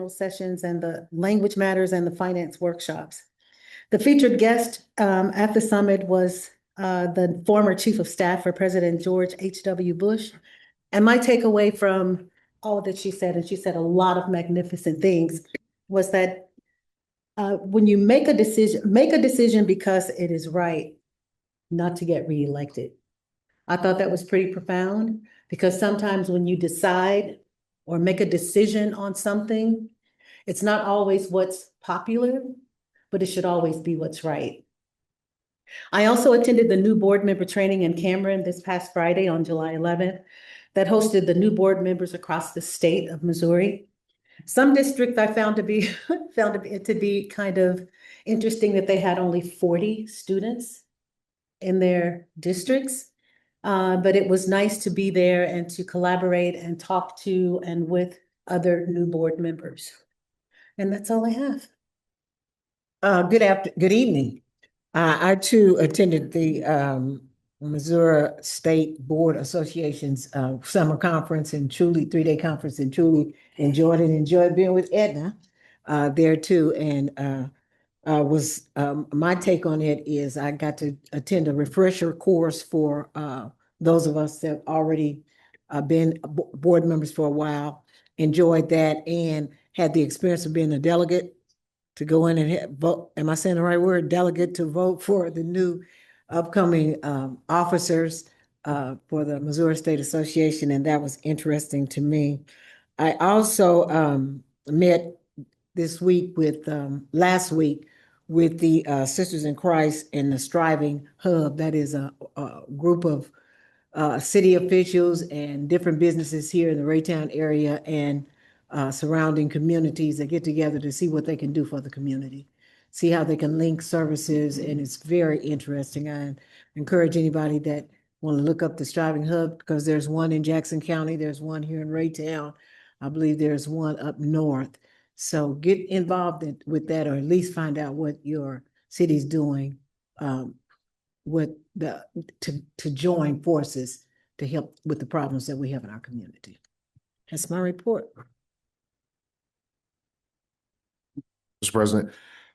sessions and the language matters and the finance workshops. The featured guest at the summit was the former Chief of Staff for President George H.W. Bush. And my takeaway from all that she said, and she said a lot of magnificent things, was that when you make a decision because it is right, not to get reelected. I thought that was pretty profound because sometimes when you decide or make a decision on something, it's not always what's popular, but it should always be what's right. I also attended the new board member training in Cameron this past Friday on July 11th that hosted the new board members across the state of Missouri. Some districts I found to be kind of interesting that they had only 40 students in their districts. But it was nice to be there and to collaborate and talk to and with other new board members. And that's all I have. Good evening. I too attended the Missouri State Board Association's summer conference and truly 3-day conference, and truly enjoyed being with Edna there too. And my take on it is I got to attend a refresher course for those of us that already been board members for a while. Enjoyed that and had the experience of being a delegate to go in and vote. Am I saying the right word? Delegate to vote for the new upcoming officers for the Missouri State Association, and that was interesting to me. I also met this week with last week with the Sisters in Christ and the Striving Hub. That is a group of city officials and different businesses here in the Raytown area and surrounding communities that get together to see what they can do for the community, see how they can link services, and it's very interesting. I encourage anybody that want to look up the Striving Hub, because there's one in Jackson County, there's one here in Raytown, I believe there's one up north. So get involved with that, or at least find out what your city's doing to join forces to help with the problems that we have in our community. That's my report. Mr. President,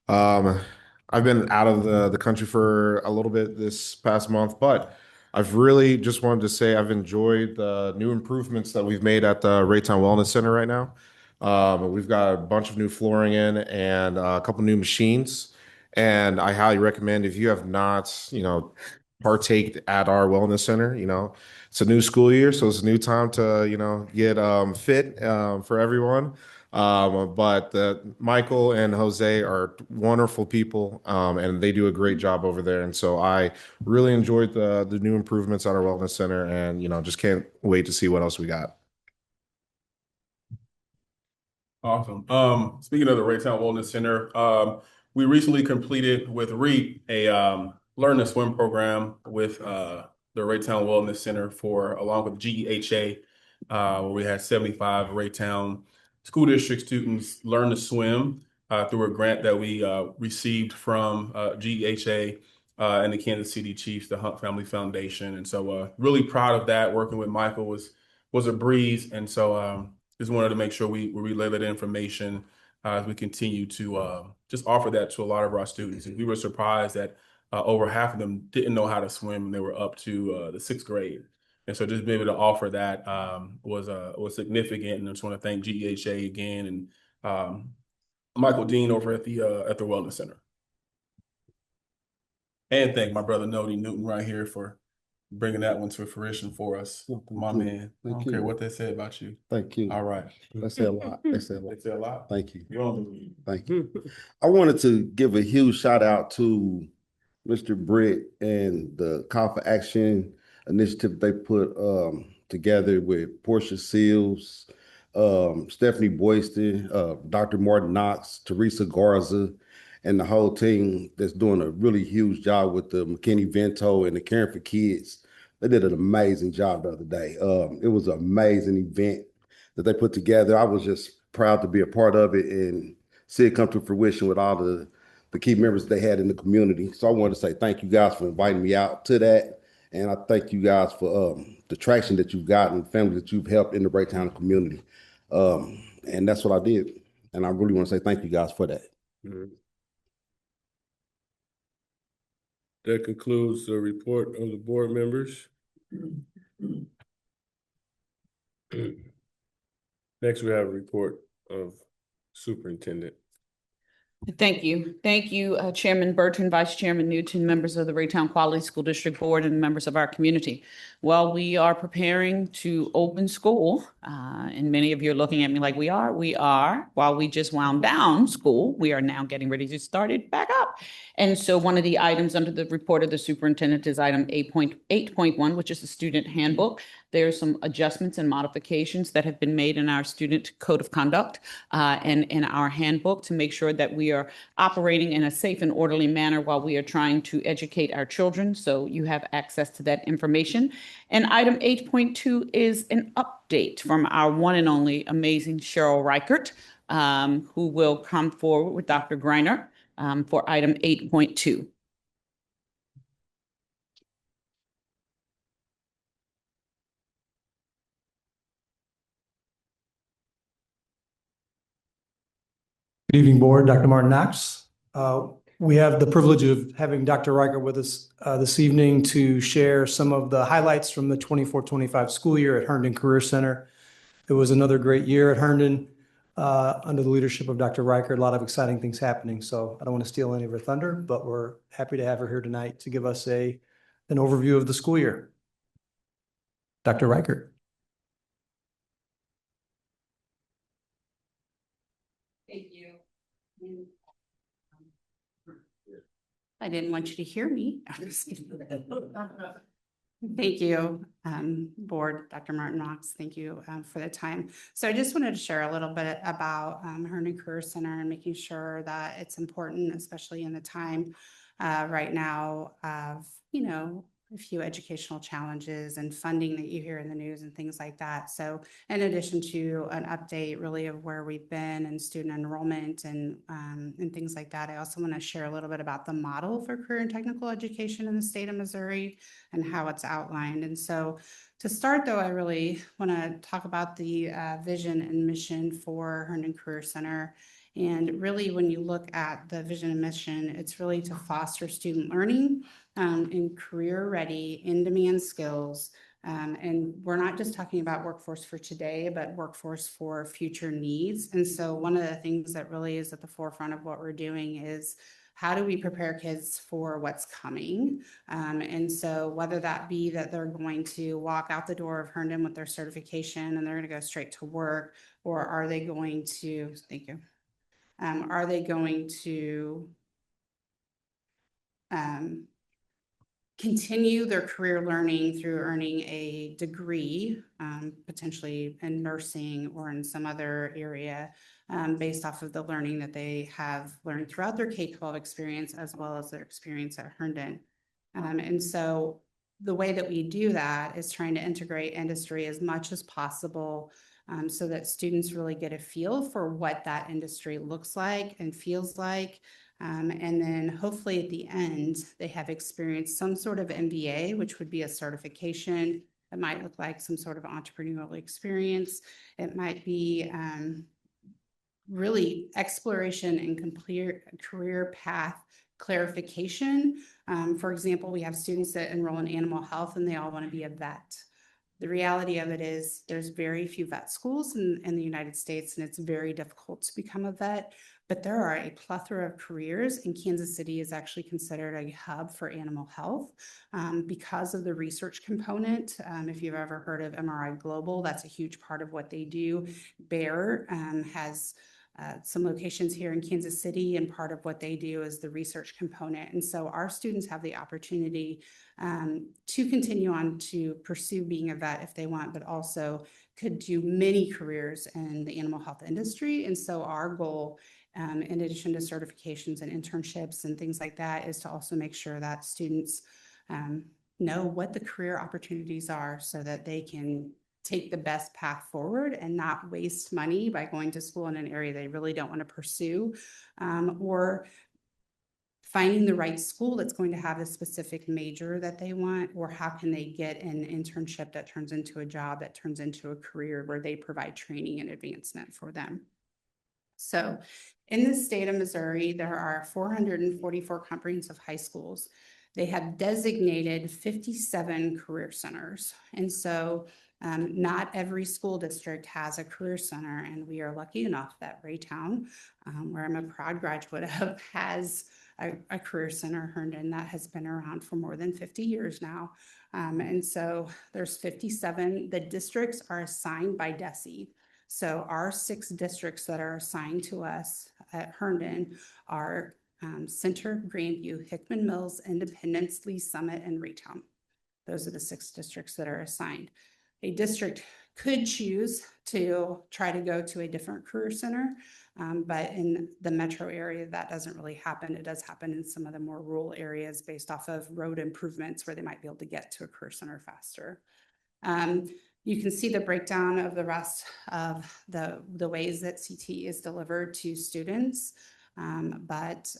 I've been out of the country for a little bit this past month, but I've really just wanted to say I've enjoyed the new improvements that we've made at the Raytown Wellness Center right now. We've got a bunch of new flooring in and a couple new machines, and I highly recommend, if you have not, partaked at our wellness center, it's a new school year, so it's a new time to, get fit for everyone. But Michael and Jose are wonderful people, and they do a great job over there. And so I really enjoyed the new improvements at our wellness center, and just can't wait to see what else we got. Awesome. Speaking of the Raytown Wellness Center, we recently completed with REAP a Learn to Swim program with the Raytown Wellness Center along with GEHA, where we had 75 Raytown school district students learn to swim through a grant that we received from GEHA and the Kansas City Chiefs, the Hunt Family Foundation. And so really proud of that. Working with Michael was a breeze. And so just wanted to make sure we relay that information as we continue to just offer that to a lot of our students. And we were surprised that over half of them didn't know how to swim, and they were up to the 6th grade. And so just being able to offer that was significant. And I just want to thank GEHA again and Michael Dean over at the Wellness Center. And thank my brother Nody Newton right here for bringing that one to fruition for us. My man. I don't care what they say about you. Thank you. All right. They say a lot. They say a lot. They say a lot. Thank you. You Thank you. I wanted to give a huge shout out to Mr. Britt and the Call for Action initiative they put together with Portia Seals, Stephanie Boyston, Dr. Martin Knox, Teresa Garza, and the whole team that's doing a really huge job with the McKinney-Vento and the Caring for Kids. They did an amazing job the other day. It was an amazing event that they put together. I was just proud to be a part of it and see it come to fruition with all the key members they had in the community. So I wanted to say thank you guys for inviting me out to that. And I thank you guys for the traction that you've gotten, the families that you've helped in the Raytown community. And that's what I did. And I really want to say thank you guys for that. Mhm. That concludes the report of the board members. Next, we have a report of superintendent. Thank you. Thank you, Chairman Burton, Vice Chairman Newton, members of the Raytown Quality School District Board, and members of our community. While we are preparing to open school, and many of you are looking at me like we are, while we just wound down school, we are now getting ready to start it back up. And so one of the items under the report of the superintendent is item 8.1, which is the student handbook. There are some adjustments and modifications that have been made in our student code of conduct and in our handbook to make sure that we are operating in a safe and orderly manner while we are trying to educate our children. So you have access to that information. And item 8.2 is an update from our one and only amazing Cheryl Reichert, who will come forward with Dr. Greiner for item 8.2. Good evening, Board. Dr. Martin Knox. We have the privilege of having Dr. Riker with us this evening to share some of the highlights from the 24-25 school year at Herndon Career Center. It was another great year at Herndon under the leadership of Dr. Riker. A lot of exciting things happening. So I don't want to steal any of her thunder, but we're happy to have her here tonight to give us an overview of the school year. Dr. Riker. Thank you. I didn't want you to hear me. I'm just kidding. Thank you, Board, Dr. Martin Knox. Thank you for the time. So I just wanted to share a little bit about Herndon Career Center and making sure that it's important, especially in the time right now of, a few educational challenges and funding that you hear in the news and things like that. So in addition to an update really of where we've been and student enrollment and things like that, I also want to share a little bit about the model for career and technical education in the state of Missouri and how it's outlined. And so to start, though, I really want to talk about the vision and mission for Herndon Career Center. And really, when you look at the vision and mission, it's really to foster student learning and career-ready, in-demand skills. And we're not just talking about workforce for today, but workforce for future needs. And so one of the things that really is at the forefront of what we're doing is how do we prepare kids for what's coming? And so whether that be that they're going to walk out the door of Herndon with their certification and they're going to go straight to work, or are they going to, thank you, are they going to continue their career learning through earning a degree, potentially in nursing or in some other area, based off of the learning that they have learned throughout their K-12 experience, as well as their experience at Herndon. And so the way that we do that is trying to integrate industry as much as possible, so that students really get a feel for what that industry looks like and feels like. And then hopefully at the end, they have experienced some sort of MBA, which would be a certification. It might look like some sort of entrepreneurial experience. It might be really exploration and complete career path clarification. For example, we have students that enroll in animal health and they all want to be a vet. The reality of it is there's very few vet schools in the United States, and it's very difficult to become a vet. But there are a plethora of careers, and Kansas City is actually considered a hub for animal health because of the research component. If you've ever heard of MRI Global, that's a huge part of what they do. Bayer has some locations here in Kansas City, and part of what they do is the research component. And so our students have the opportunity to continue on to pursue being a vet if they want, but also could do many careers in the animal health industry. And so our goal, in addition to certifications and internships and things like that, is to also make sure that students know what the career opportunities are so that they can take the best path forward and not waste money by going to school in an area they really don't want to pursue, or finding the right school that's going to have a specific major that they want, or how can they get an internship that turns into a job, that turns into a career where they provide training and advancement for them. So in the state of Missouri, there are 444 comprehensive high schools. They have designated 57 career centers. And so not every school district has a career center, and we are lucky enough that Raytown, where I'm a proud graduate of, has a career center, Herndon, that has been around for more than 50 years now. And so there's 57. The districts are assigned by DESE. So our 6 districts that are assigned to us at Herndon are Center, Grandview, Hickman Mills, Independence, Lee Summit, and Raytown. Those are the 6 districts that are assigned. A district could choose to try to go to a different career center, but in the metro area, that doesn't really happen. It does happen in some of the more rural areas based off of road improvements where they might be able to get to a career center faster. You can see the breakdown of the rest of the ways that CT is delivered to students. But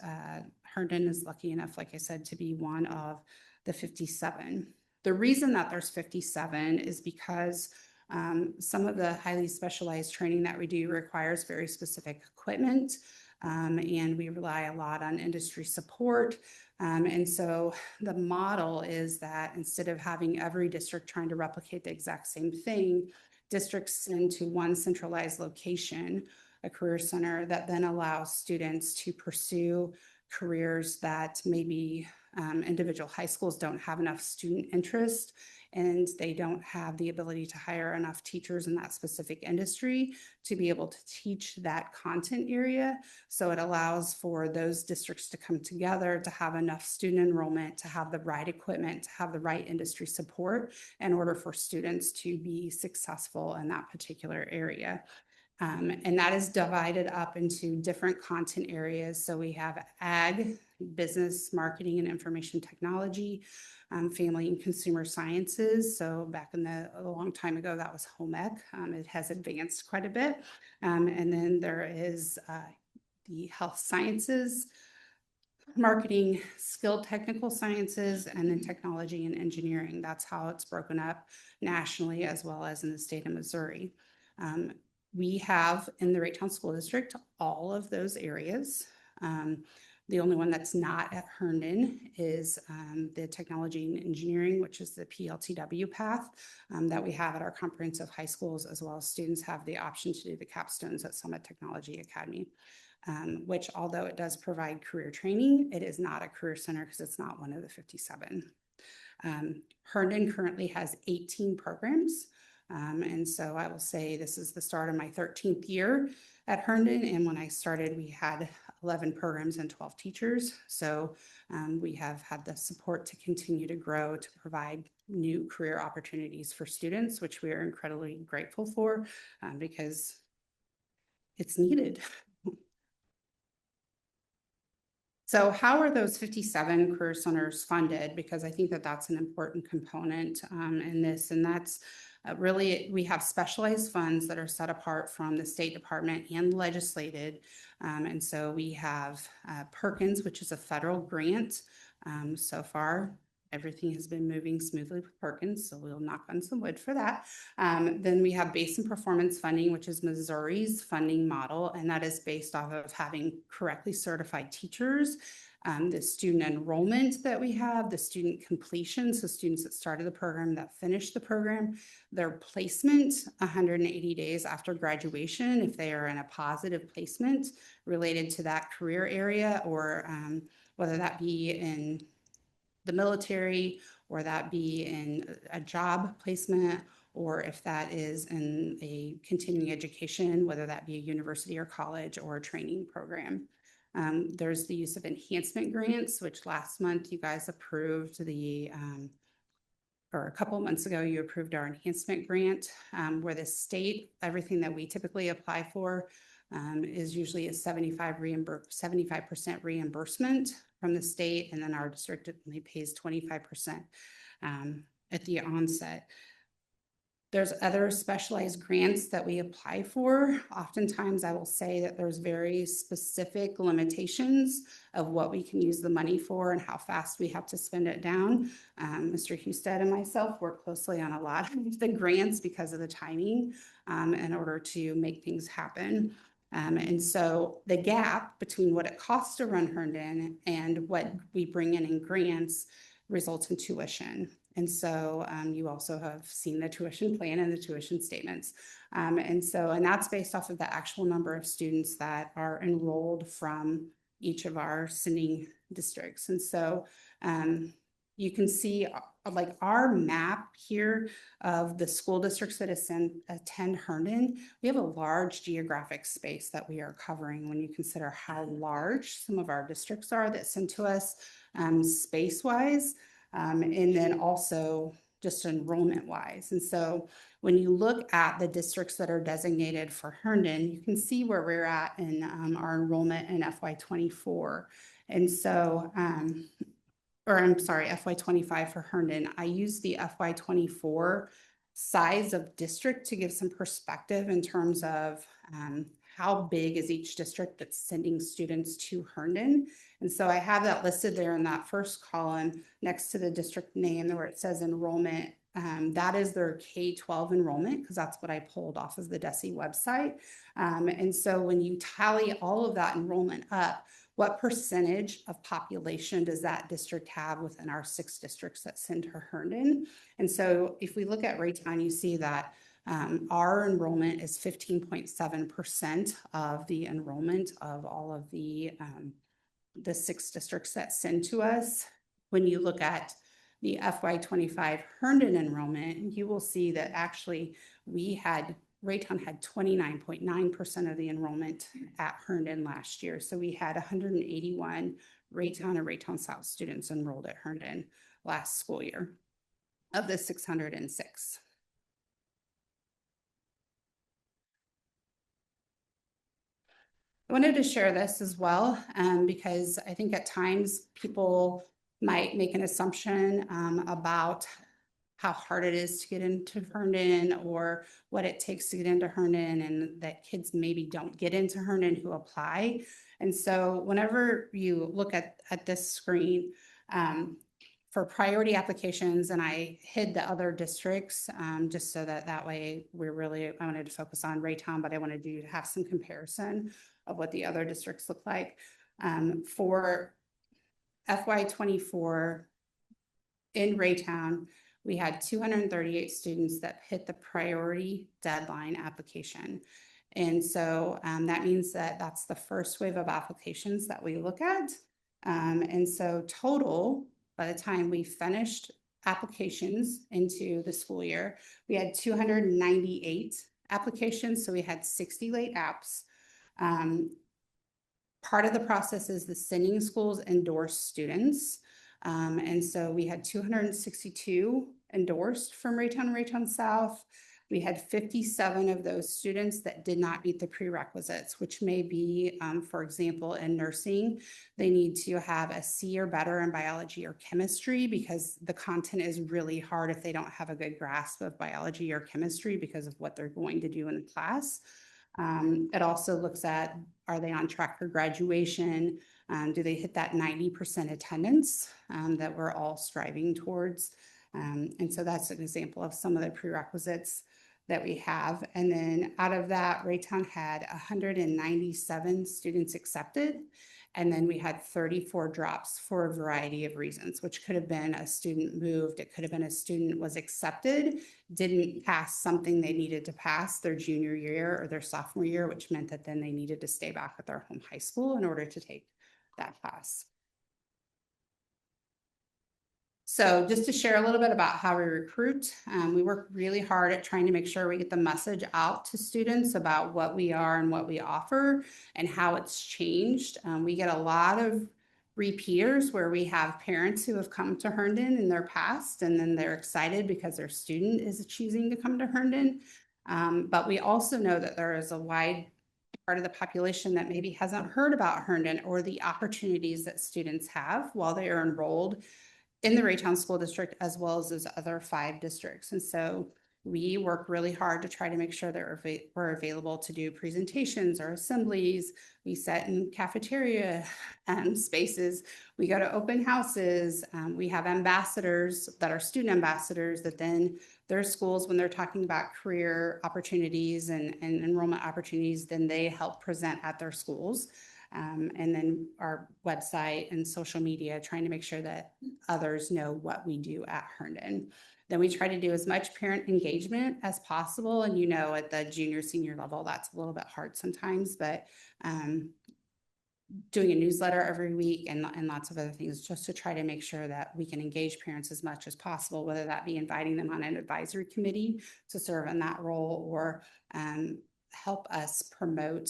Herndon is lucky enough, like I said, to be one of the 57. The reason that there's 57 is because some of the highly specialized training that we do requires very specific equipment, and we rely a lot on industry support. And so the model is that instead of having every district trying to replicate the exact same thing, districts send to one centralized location, a career center that then allows students to pursue careers that maybe individual high schools don't have enough student interest, and they don't have the ability to hire enough teachers in that specific industry to be able to teach that content area. So it allows for those districts to come together, to have enough student enrollment, to have the right equipment, to have the right industry support in order for students to be successful in that particular area. And that is divided up into different content areas. So we have ag, business, marketing, and information technology, family and consumer sciences. So back in a long time ago, that was home ec. It has advanced quite a bit. And then there is the health sciences, marketing, skilled technical sciences, and then technology and engineering. That's how it's broken up nationally as well as in the state of Missouri. We have in the Raytown School District all of those areas. The only one that's not at Herndon is the technology and engineering, which is the PLTW path that we have at our comprehensive high schools, as well as students have the option to do the capstones at Summit Technology Academy, which although it does provide career training, it is not a career center because it's not one of the 57. Herndon currently has 18 programs. And so I will say this is the start of my 13th year at Herndon. And when I started, we had 11 programs and 12 teachers. So we have had the support to continue to grow, to provide new career opportunities for students, which we are incredibly grateful for because it's needed. So how are those 57 career centers funded? Because I think that that's an important component in this, and that's really, we have specialized funds that are set apart from the State Department and legislated. And so we have Perkins, which is a federal grant. So far, everything has been moving smoothly with Perkins, so we'll knock on some wood for that. Then we have base and performance funding, which is Missouri's funding model, and that is based off of having correctly certified teachers, the student enrollment that we have, the student completion, so students that started the program, that finished the program, their placement 180 days after graduation, if they are in a positive placement related to that career area, or whether that be in the military, or that be in a job placement, or if that is in a continuing education, whether that be a university or college or a training program. There's the use of enhancement grants, which last month you guys approved or a couple of months ago, you approved our enhancement grant, where the state, everything that we typically apply for is usually a 75% reimbursement from the state, and then our district only pays 25% at the onset. There's other specialized grants that we apply for. Oftentimes, I will say that there's very specific limitations of what we can use the money for and how fast we have to spend it down. Mr. Husted and myself work closely on a lot of the grants because of the timing in order to make things happen. And so the gap between what it costs to run Herndon and what we bring in grants results in tuition. And so you also have seen the tuition plan and the tuition statements. And that's based off of the actual number of students that are enrolled from each of our sending districts. And so you can see like our map here of the school districts that attend Herndon. We have a large geographic space that we are covering when you consider how large some of our districts are that send to us space-wise, and then also just enrollment-wise. And so when you look at the districts that are designated for Herndon, you can see where we're at in our enrollment in FY24. And so, or I'm sorry, FY25 for Herndon. I use the FY24 size of district to give some perspective in terms of how big is each district that's sending students to Herndon. And so I have that listed there in that first column next to the district name where it says enrollment. That is their K-12 enrollment, because that's what I pulled off of the DESE website. And so when you tally all of that enrollment up, what percentage of population does that district have within our 6 districts that send to Herndon? And so if we look at Raytown, you see that our enrollment is 15.7% of the enrollment of all of the 6 districts that send to us. When you look at the FY25 Herndon enrollment, you will see that actually Raytown had 29.9% of the enrollment at Herndon last year. So we had 181 Raytown and Raytown South students enrolled at Herndon last school year of the 606. I wanted to share this as well because I think at times people might make an assumption about how hard it is to get into Herndon or what it takes to get into Herndon, and that kids maybe don't get into Herndon who apply. And so whenever you look at this screen for priority applications, and I hid the other districts just so that way I wanted to focus on Raytown, but I wanted to have some comparison of what the other districts look like. For FY24 in Raytown, we had 238 students that hit the priority deadline application. And so that means that that's the first wave of applications that we look at. And so total, by the time we finished applications into the school year, we had 298 applications. So we had 60 late apps. Part of the process is the sending schools endorse students. And so we had 262 endorsed from Raytown and Raytown South. We had 57 of those students that did not meet the prerequisites, which may be, for example, in nursing, they need to have a C or better in biology or chemistry because the content is really hard if they don't have a good grasp of biology or chemistry because of what they're going to do in the class. It also looks at, are they on track for graduation? Do they hit that 90% attendance that we're all striving towards? And so that's an example of some of the prerequisites that we have. And then out of that, Raytown had 197 students accepted. And then we had 34 drops for a variety of reasons, which could have been a student moved. It could have been a student was accepted, didn't pass something they needed to pass their junior year or their sophomore year, which meant that then they needed to stay back at their home high school in order to take that class. So just to share a little bit about how we recruit, we work really hard at trying to make sure we get the message out to students about what we are and what we offer and how it's changed. We get a lot of repeaters where we have parents who have come to Herndon in their past, and then they're excited because their student is choosing to come to Herndon. But we also know that there is a wide part of the population that maybe hasn't heard about Herndon or the opportunities that students have while they are enrolled in the Raytown School District, as well as those other 5 districts. And so we work really hard to try to make sure that we're available to do presentations or assemblies. We sit in cafeteria spaces. We go to open houses. We have ambassadors that are student ambassadors that then their schools, when they're talking about career opportunities and enrollment opportunities, then they help present at their schools. And then our website and social media, trying to make sure that others know what we do at Herndon. Then we try to do as much parent engagement as possible. And at the junior, senior level, that's a little bit hard sometimes, but doing a newsletter every week and lots of other things just to try to make sure that we can engage parents as much as possible, whether that be inviting them on an advisory committee to serve in that role or help us promote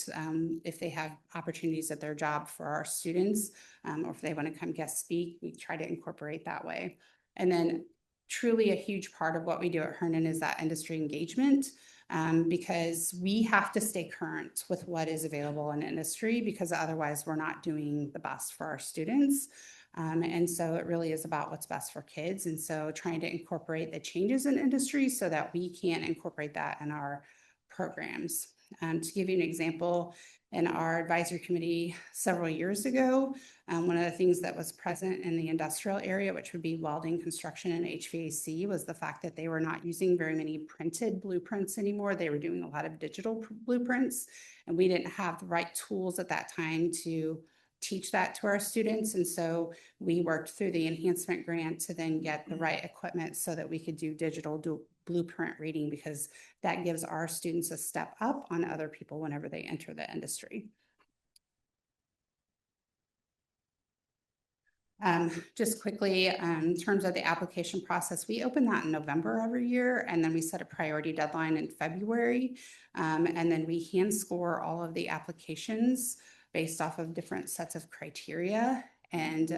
if they have opportunities at their job for our students, or if they want to come guest speak, we try to incorporate that way. And then truly a huge part of what we do at Herndon is that industry engagement, because we have to stay current with what is available in industry, because otherwise we're not doing the best for our students. And so it really is about what's best for kids. And so trying to incorporate the changes in industry so that we can incorporate that in our programs. To give you an example, in our advisory committee several years ago, one of the things that was present in the industrial area, which would be welding, construction, and HVAC, was the fact that they were not using very many printed blueprints anymore. They were doing a lot of digital blueprints, and we didn't have the right tools at that time to teach that to our students. And so we worked through the enhancement grant to then get the right equipment so that we could do digital blueprint reading, because that gives our students a step up on other people whenever they enter the industry. Just quickly, in terms of the application process, we open that in November every year, and then we set a priority deadline in February. And then we hand score all of the applications based off of different sets of criteria. And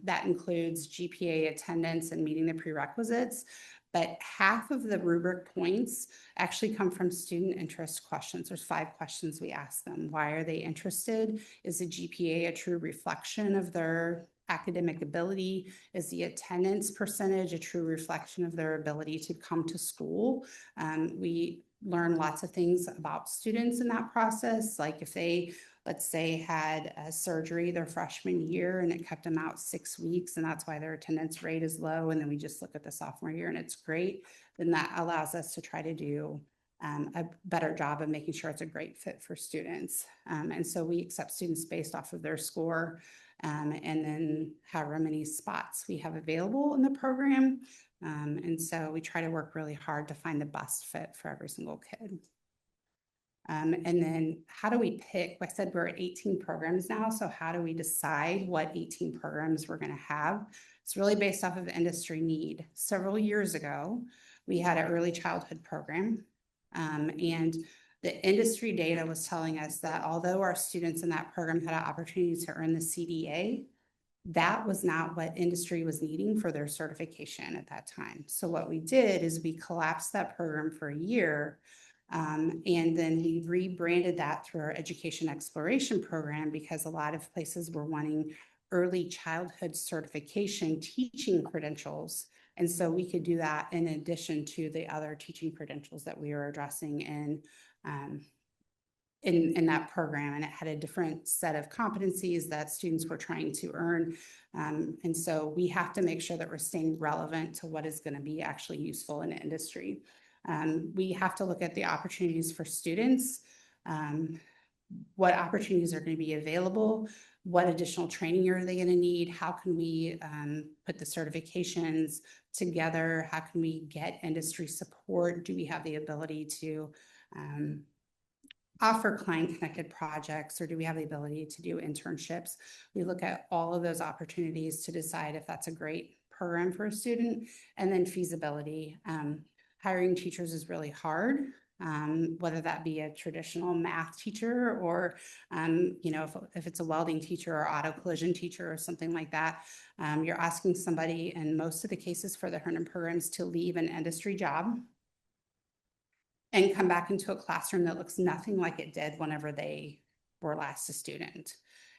that includes GPA, attendance, and meeting the prerequisites. But half of the rubric points actually come from student interest questions. There's 5 questions we ask them. Why are they interested? Is the GPA a true reflection of their academic ability? Is the attendance percentage a true reflection of their ability to come to school? We learn lots of things about students in that process. Like if they, let's say, had a surgery their freshman year and it kept them out 6 weeks, and that's why their attendance rate is low, and then we just look at the sophomore year and it's great, then that allows us to try to do a better job of making sure it's a great fit for students. And so we accept students based off of their score, and then however many spots we have available in the program. And so we try to work really hard to find the best fit for every single kid. And then how do we pick? Like I said, we're at 18 programs now. So how do we decide what 18 programs we're going to have? It's really based off of industry need. Several years ago, we had an early childhood program. And the industry data was telling us that although our students in that program had an opportunity to earn the CDA, that was not what industry was needing for their certification at that time. So what we did is we collapsed that program for a year. And then we rebranded that through our education exploration program, because a lot of places were wanting early childhood certification teaching credentials. And so we could do that in addition to the other teaching credentials that we were addressing in that program. And it had a different set of competencies that students were trying to earn. And so we have to make sure that we're staying relevant to what is going to be actually useful in the industry. We have to look at the opportunities for students, what opportunities are going to be available, what additional training are they going to need, how can we put the certifications together, how can we get industry support, do we have the ability to offer client-connected projects, or do we have the ability to do internships? We look at all of those opportunities to decide if that's a great program for a student. And then feasibility. Hiring teachers is really hard, whether that be a traditional math teacher or, if it's a welding teacher or auto collision teacher or something like that, you're asking somebody in most of the cases for the Herndon programs to leave an industry job and come back into a classroom that looks nothing like it did whenever they were last a student.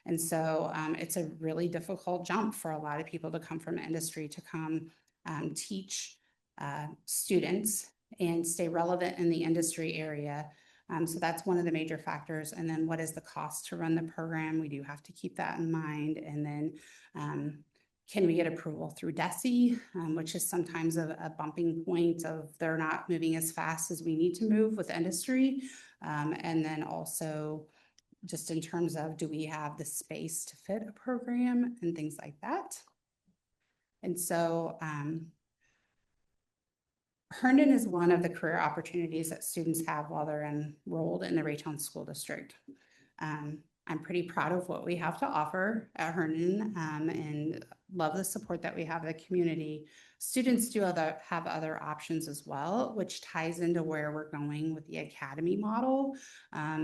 And so it's a really difficult jump for a lot of people to come from industry to come teach students and stay relevant in the industry area. So that's one of the major factors. And then what is the cost to run the program? We do have to keep that in mind. And then can we get approval through DESE, which is sometimes a bumping point of they're not moving as fast as we need to move with industry. And then also just in terms of, do we have the space to fit a program and things like that. And so Herndon is one of the career opportunities that students have while they're enrolled in the Raytown School District. I'm pretty proud of what we have to offer at Herndon and love the support that we have in the community. Students do have other options as well, which ties into where we're going with the academy model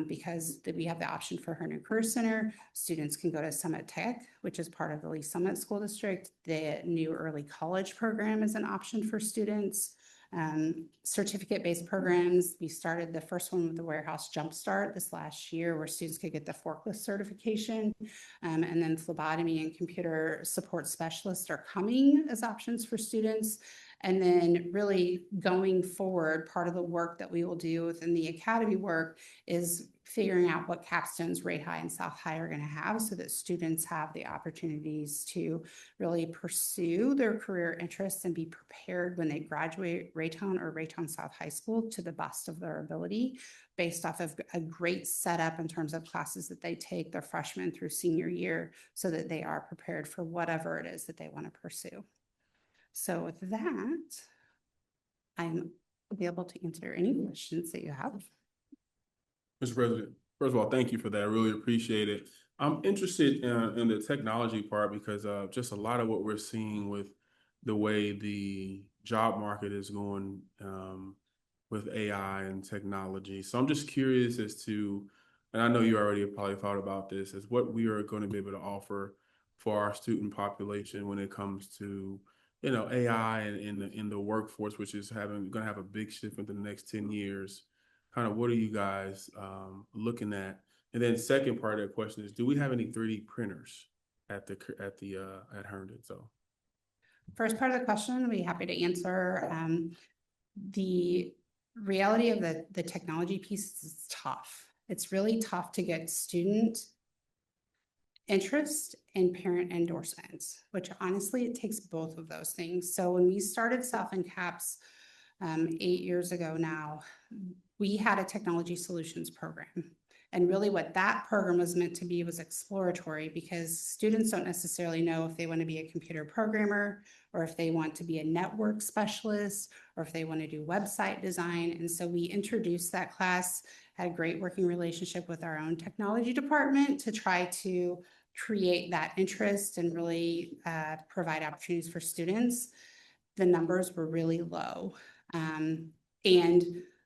because we have the option for Herndon Career Center. Students can go to Summit Tech, which is part of the Lee Summit School District. The new early college program is an option for students. Certificate-based programs. We started the first one with the Warehouse Jumpstart this last year where students could get the forklift certification. And then phlebotomy and computer support specialists are coming as options for students. And then really going forward, part of the work that we will do within the academy work is figuring out what capstones Ray High and South High are going to have so that students have the opportunities to really pursue their career interests and be prepared when they graduate Raytown or Raytown South High School to the best of their ability based off of a great setup in terms of classes that they take their freshman through senior year so that they are prepared for whatever it is that they want to pursue. So with that, I'm able to answer any questions that you have. Mr. President, first of all, thank you for that. I really appreciate it. I'm interested in the technology part because just a lot of what we're seeing with the way the job market is going with AI and technology. So I'm just curious as to, and I know you already probably thought about this, is what we are going to be able to offer for our student population when it comes to, you know, AI and in the workforce, which is going to have a big shift within the next 10 years. Kind of what are you guys looking at? And then second part of that question is, do we have any 3D printers at Herndon? So first part of the question, I'd be happy to answer. The reality of the technology piece is tough. It's really tough to get student interest and parent endorsements, which honestly, it takes both of those things. So when we started South and CAPS 8 years ago now, we had a technology solutions program. And really what that program was meant to be was exploratory because students don't necessarily know if they want to be a computer programmer or if they want to be a network specialist or if they want to do website design. And so we introduced that class, had a great working relationship with our own technology department to try to create that interest and really provide opportunities for students. The numbers were really low. And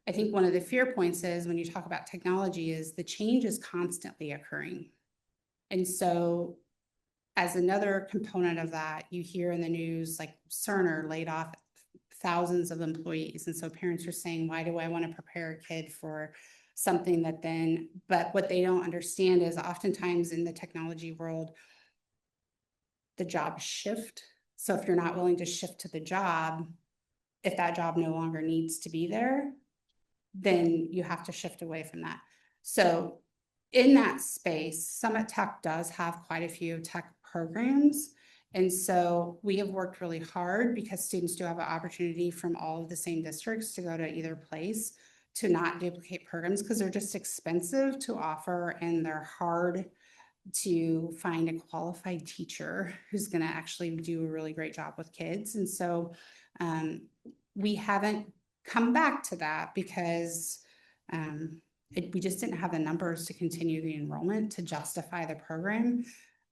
I think one of the fear points is when you talk about technology is the change is constantly occurring. And so as another component of that, you hear in the news, like Cerner laid off thousands of employees. And so parents are saying, why do I want to prepare a kid for something that then, but what they don't understand is oftentimes in the technology world, the jobs shift. So if you're not willing to shift to the job, if that job no longer needs to be there, then you have to shift away from that. So in that space, Summit Tech does have quite a few tech programs. And so we have worked really hard because students do have an opportunity from all of the same districts to go to either place to not duplicate programs because they're just expensive to offer and they're hard to find a qualified teacher who's going to actually do a really great job with kids. And so we haven't come back to that because we just didn't have the numbers to continue the enrollment to justify the program.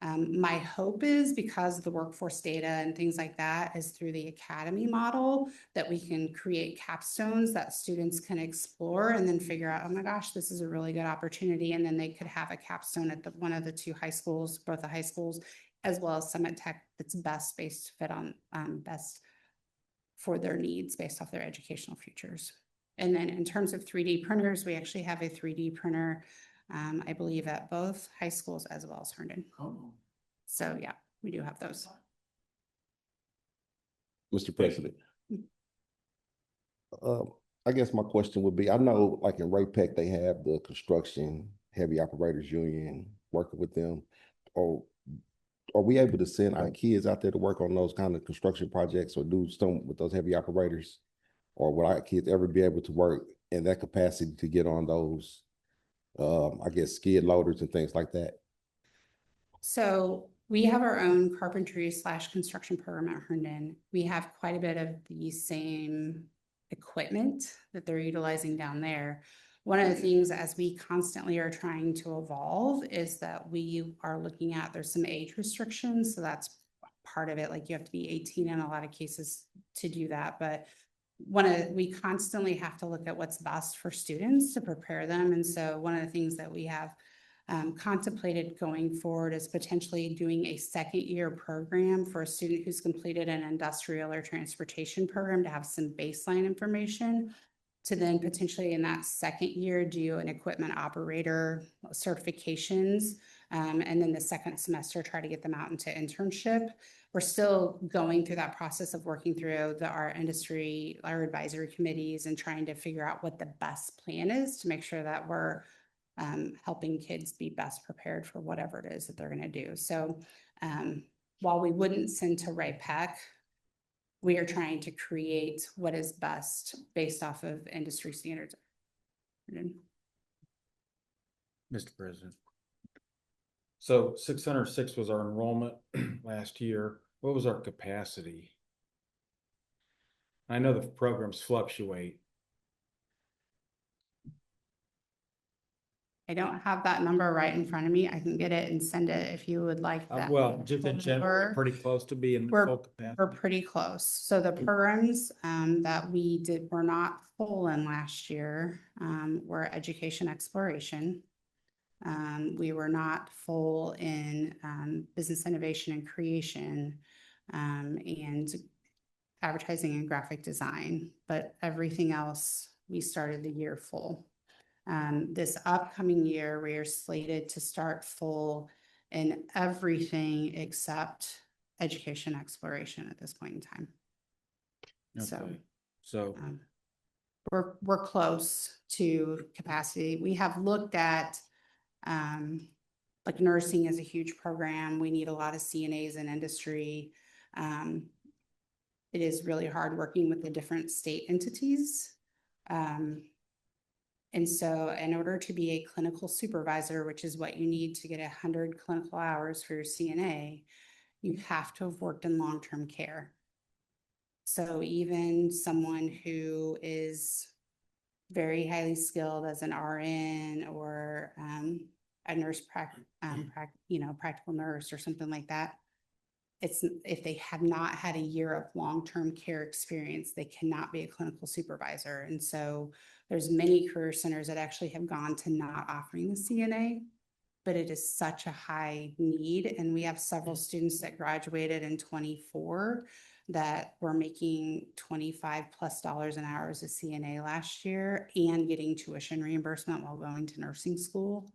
My hope is because of the workforce data and things like that is through the academy model that we can create capstones that students can explore and then figure out, oh my gosh, this is a really good opportunity. And then they could have a capstone at one of the two high schools, both the high schools, as well as Summit Tech that's best based to fit on best for their needs based off their educational futures. And then in terms of 3D printers, we actually have a 3D printer, I believe at both high schools as well as Herndon. oh. So yeah, we do have those. Mr. President. I guess my question would be, I know like in Ray-Pec, they have the construction heavy operators union working with them. Or are we able to send our kids out there to work on those kind of construction projects or do some with those heavy operators? Or will our kids ever be able to work in that capacity to get on those, I guess, skid loaders and things like that? So we have our own carpentry / construction program at Herndon. We have quite a bit of the same equipment that they're utilizing down there. One of the things as we constantly are trying to evolve is that we are looking at, there's some age restrictions, so that's part of it. Like you have to be 18 in a lot of cases to do that, but we constantly have to look at what's best for students to prepare them. And so one of the things that we have contemplated going forward is potentially doing a second year program for a student who's completed an industrial or transportation program to have some baseline information to then potentially in that second year do an equipment operator certifications. And then the second semester, try to get them out into internship. We're still going through that process of working through our industry, our advisory committees, and trying to figure out what the best plan is to make sure that we're helping kids be best prepared for whatever it is that they're going to do. So while we wouldn't send to Ray-Pec, we are trying to create what is best based off of industry standards. Mr. President. So 606 was our enrollment last year. What was our capacity? I know the programs fluctuate. I don't have that number right in front of me. I can get it and send it if you would like that. Well, just in general, number. pretty close to being We're- full capacity. We're pretty close. So the programs that we did were not full in last year were education exploration. We were not full in business innovation and creation and advertising and graphic design, but everything else, we started the year full. This upcoming year, we are slated to start full in everything except education exploration at this point in time. Okay. So We're close to capacity. We have looked at like nursing is a huge program. We need a lot of CNAs in industry. It is really hard working with the different state entities. And so in order to be a clinical supervisor, which is what you need to get 100 clinical hours for your CNA, you have to have worked in long-term care. So even someone who is very highly skilled as an RN or a nurse, practical nurse or something like that, if they have not had a year of long-term care experience, they cannot be a clinical supervisor. And so there's many career centers that actually have gone to not offering the CNA, but it is such a high need. And we have several students that graduated in 24 that were making $25+ an hour as a CNA last year and getting tuition reimbursement while going to nursing school.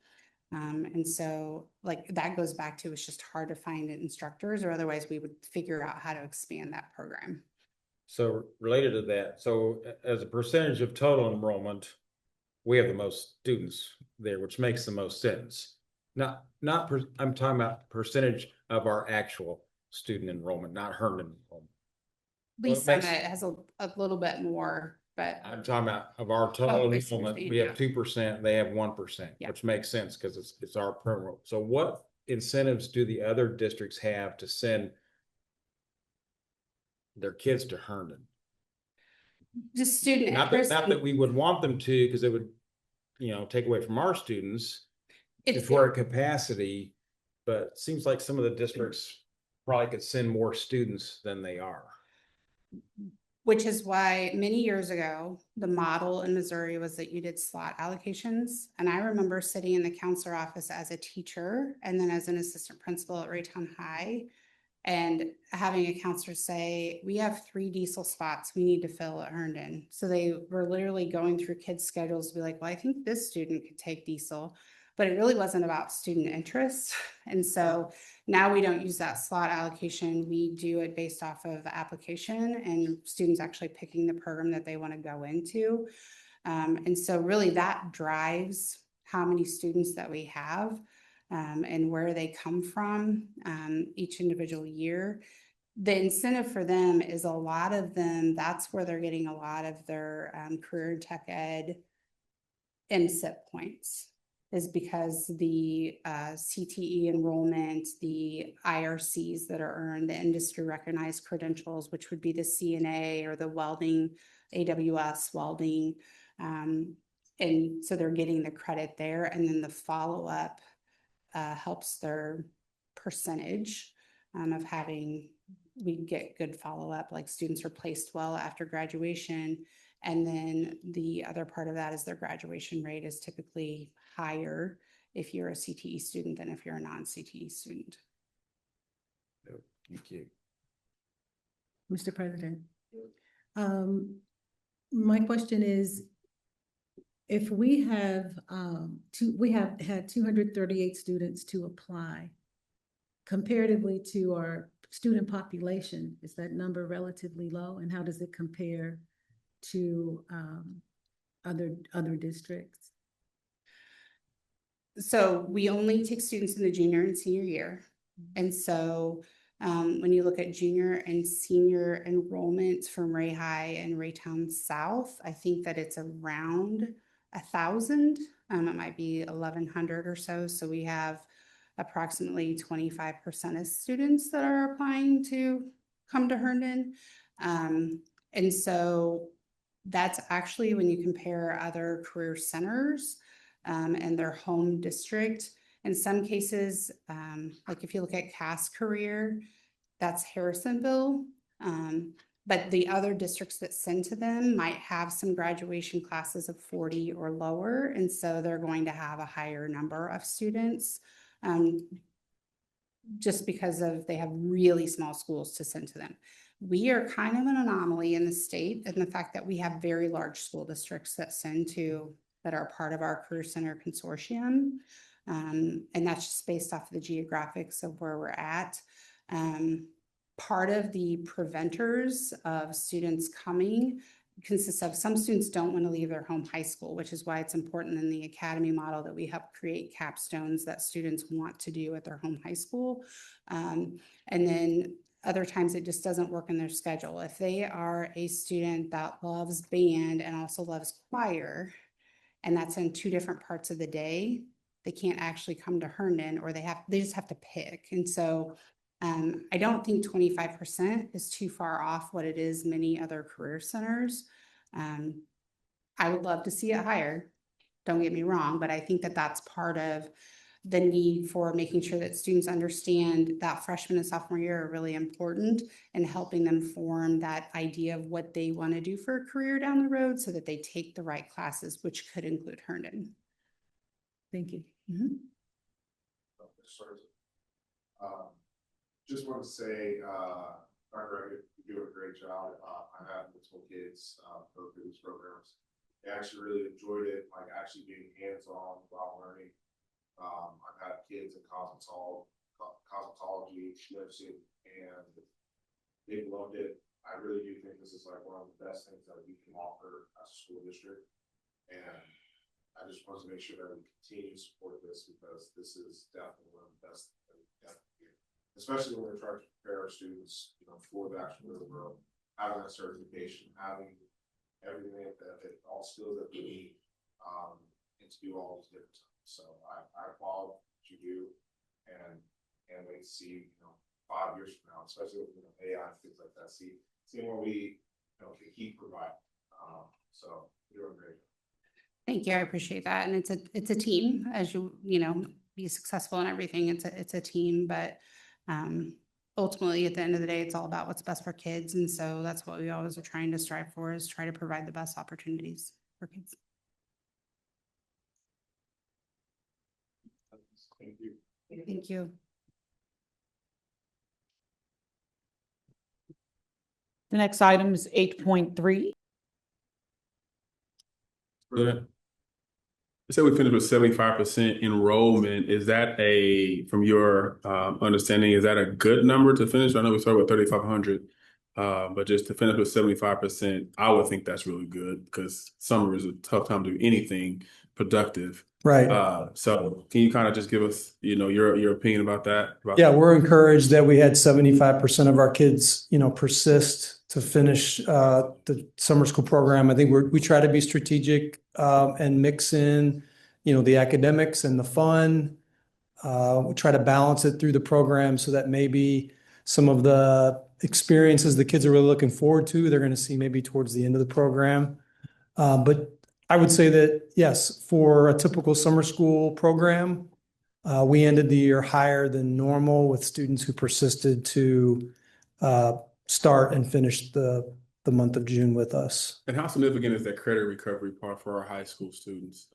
And so like that goes back to, it's just hard to find instructors, or otherwise we would figure out how to expand that program. So related to that, so as a percentage of total enrollment, we have the most students there, which makes the most sense. I'm talking about percentage of our actual student enrollment, not Herndon enrollment. Lee Well, it makes- Summit has a little bit more, but I'm talking about of our total Oh, I see what enrollment, you're we saying, have 2%, they have 1%, Yeah. which makes sense because it's our program. So what incentives do the other districts have to send their kids to Herndon? just student Not interest. that we would want them to, because it would, take away from our students if It's, we're at capacity, but it seems like some of the districts probably could send more students than they are. which is why many years ago, the model in Missouri was that you did slot allocations. And I remember sitting in the counselor office as a teacher and then as an assistant principal at Raytown High and having a counselor say, we have 3 diesel spots we need to fill at Herndon. So they were literally going through kids' schedules to be like, well, I think this student could take diesel. but it really wasn't about student interest. And so now we don't use that slot allocation. We do it based off of application and students actually picking the program that they want to go into. And so really that drives how many students that we have and where they come from each individual year. The incentive for them is a lot of them, that's where they're getting a lot of their career and tech ed MSIP points, is because the CTE enrollment, the IRCs that are earned, the industry recognized credentials, which would be the CNA or the welding, AWS welding. And so they're getting the credit there, and then the follow-up helps their percentage of having, we get good follow-up, like students are placed well after graduation. And then the other part of that is their graduation rate is typically higher if you're a CTE student than if you're a non-CTE student. Thank you. Mr. President. My question is, if we have we have had 238 students to apply, comparatively to our student population, is that number relatively low? And how does it compare to other districts? So we only take students in the junior and senior year. And so when you look at junior and senior enrollments from Ray High and Raytown South, I think that it's around 1,000. It might be 1,100 or so. So we have approximately 25% of students that are applying to come to Herndon. And so that's actually, when you compare other career centers and their home district, in some cases, like if you look at Cass Career, that's Harrisonville. But the other districts that send to them might have some graduation classes of 40 or lower. And so they're going to have a higher number of students just because of they have really small schools to send to them. We are kind of an anomaly in the state in the fact that we have very large school districts that send to, that are part of our Career Center Consortium. And that's just based off of the geographics of where we're at. Part of the preventers of students coming consists of some students don't want to leave their home high school, which is why it's important in the academy model that we help create capstones that students want to do at their home high school. And then other times it just doesn't work in their schedule. If they are a student that loves band and also loves choir, and that's in 2 different parts of the day, they can't actually come to Herndon, or they just have to pick. And so I don't think 25% is too far off what it is many other career centers. I would love to see it higher, don't get me wrong, but I think that that's part of the need for making sure that students understand that freshman and sophomore year are really important, and helping them form that idea of what they want to do for a career down the road so that they take the right classes, which could include Herndon. Thank you. Just want to say, Dr. you do a great job. I have multiple kids go through these programs. They actually really enjoyed it, like actually being hands-on while learning. I've had kids in cosmetology, nursing, and they loved it. I really do think this is like one of the best things that we can offer as a school district. And I just want to make sure that we continue to support this, because this is definitely one of the best that we can do. Especially when we're trying to prepare our students, for the actual real world, having that certification, having everything that all skills that we need, and to do all these different things. So I applaud what you do, and wait to see, 5 years from now, especially with AI and things like that. See what we can keep providing. So you're doing great. Thank you. I appreciate that. And it's a team, as be successful in everything. It's a team, but ultimately at the end of the day, it's all about what's best for kids. And so that's what we always are trying to strive for, is try to provide the best opportunities for kids. Thank you. Thank you. The next item is 8.3. President, Say we finished with 75% enrollment. Is that from your understanding, is that a good number to finish? I know we started with 3,500, but just to finish with 75%, I would think that's really good because summer is a tough time to do anything productive. Right. So can you kind of just give us, your opinion about that? Yeah, we're encouraged that we had 75% of our kids, persist to finish the summer school program. I think we try to be strategic and mix in, the academics and the fun. We try to balance it through the program so that maybe some of the experiences the kids are really looking forward to, they're going to see maybe towards the end of the program. But I would say that, yes, for a typical summer school program, we ended the year higher than normal with students who persisted to start and finish the month of June with us. And how significant is that credit recovery part for our high school students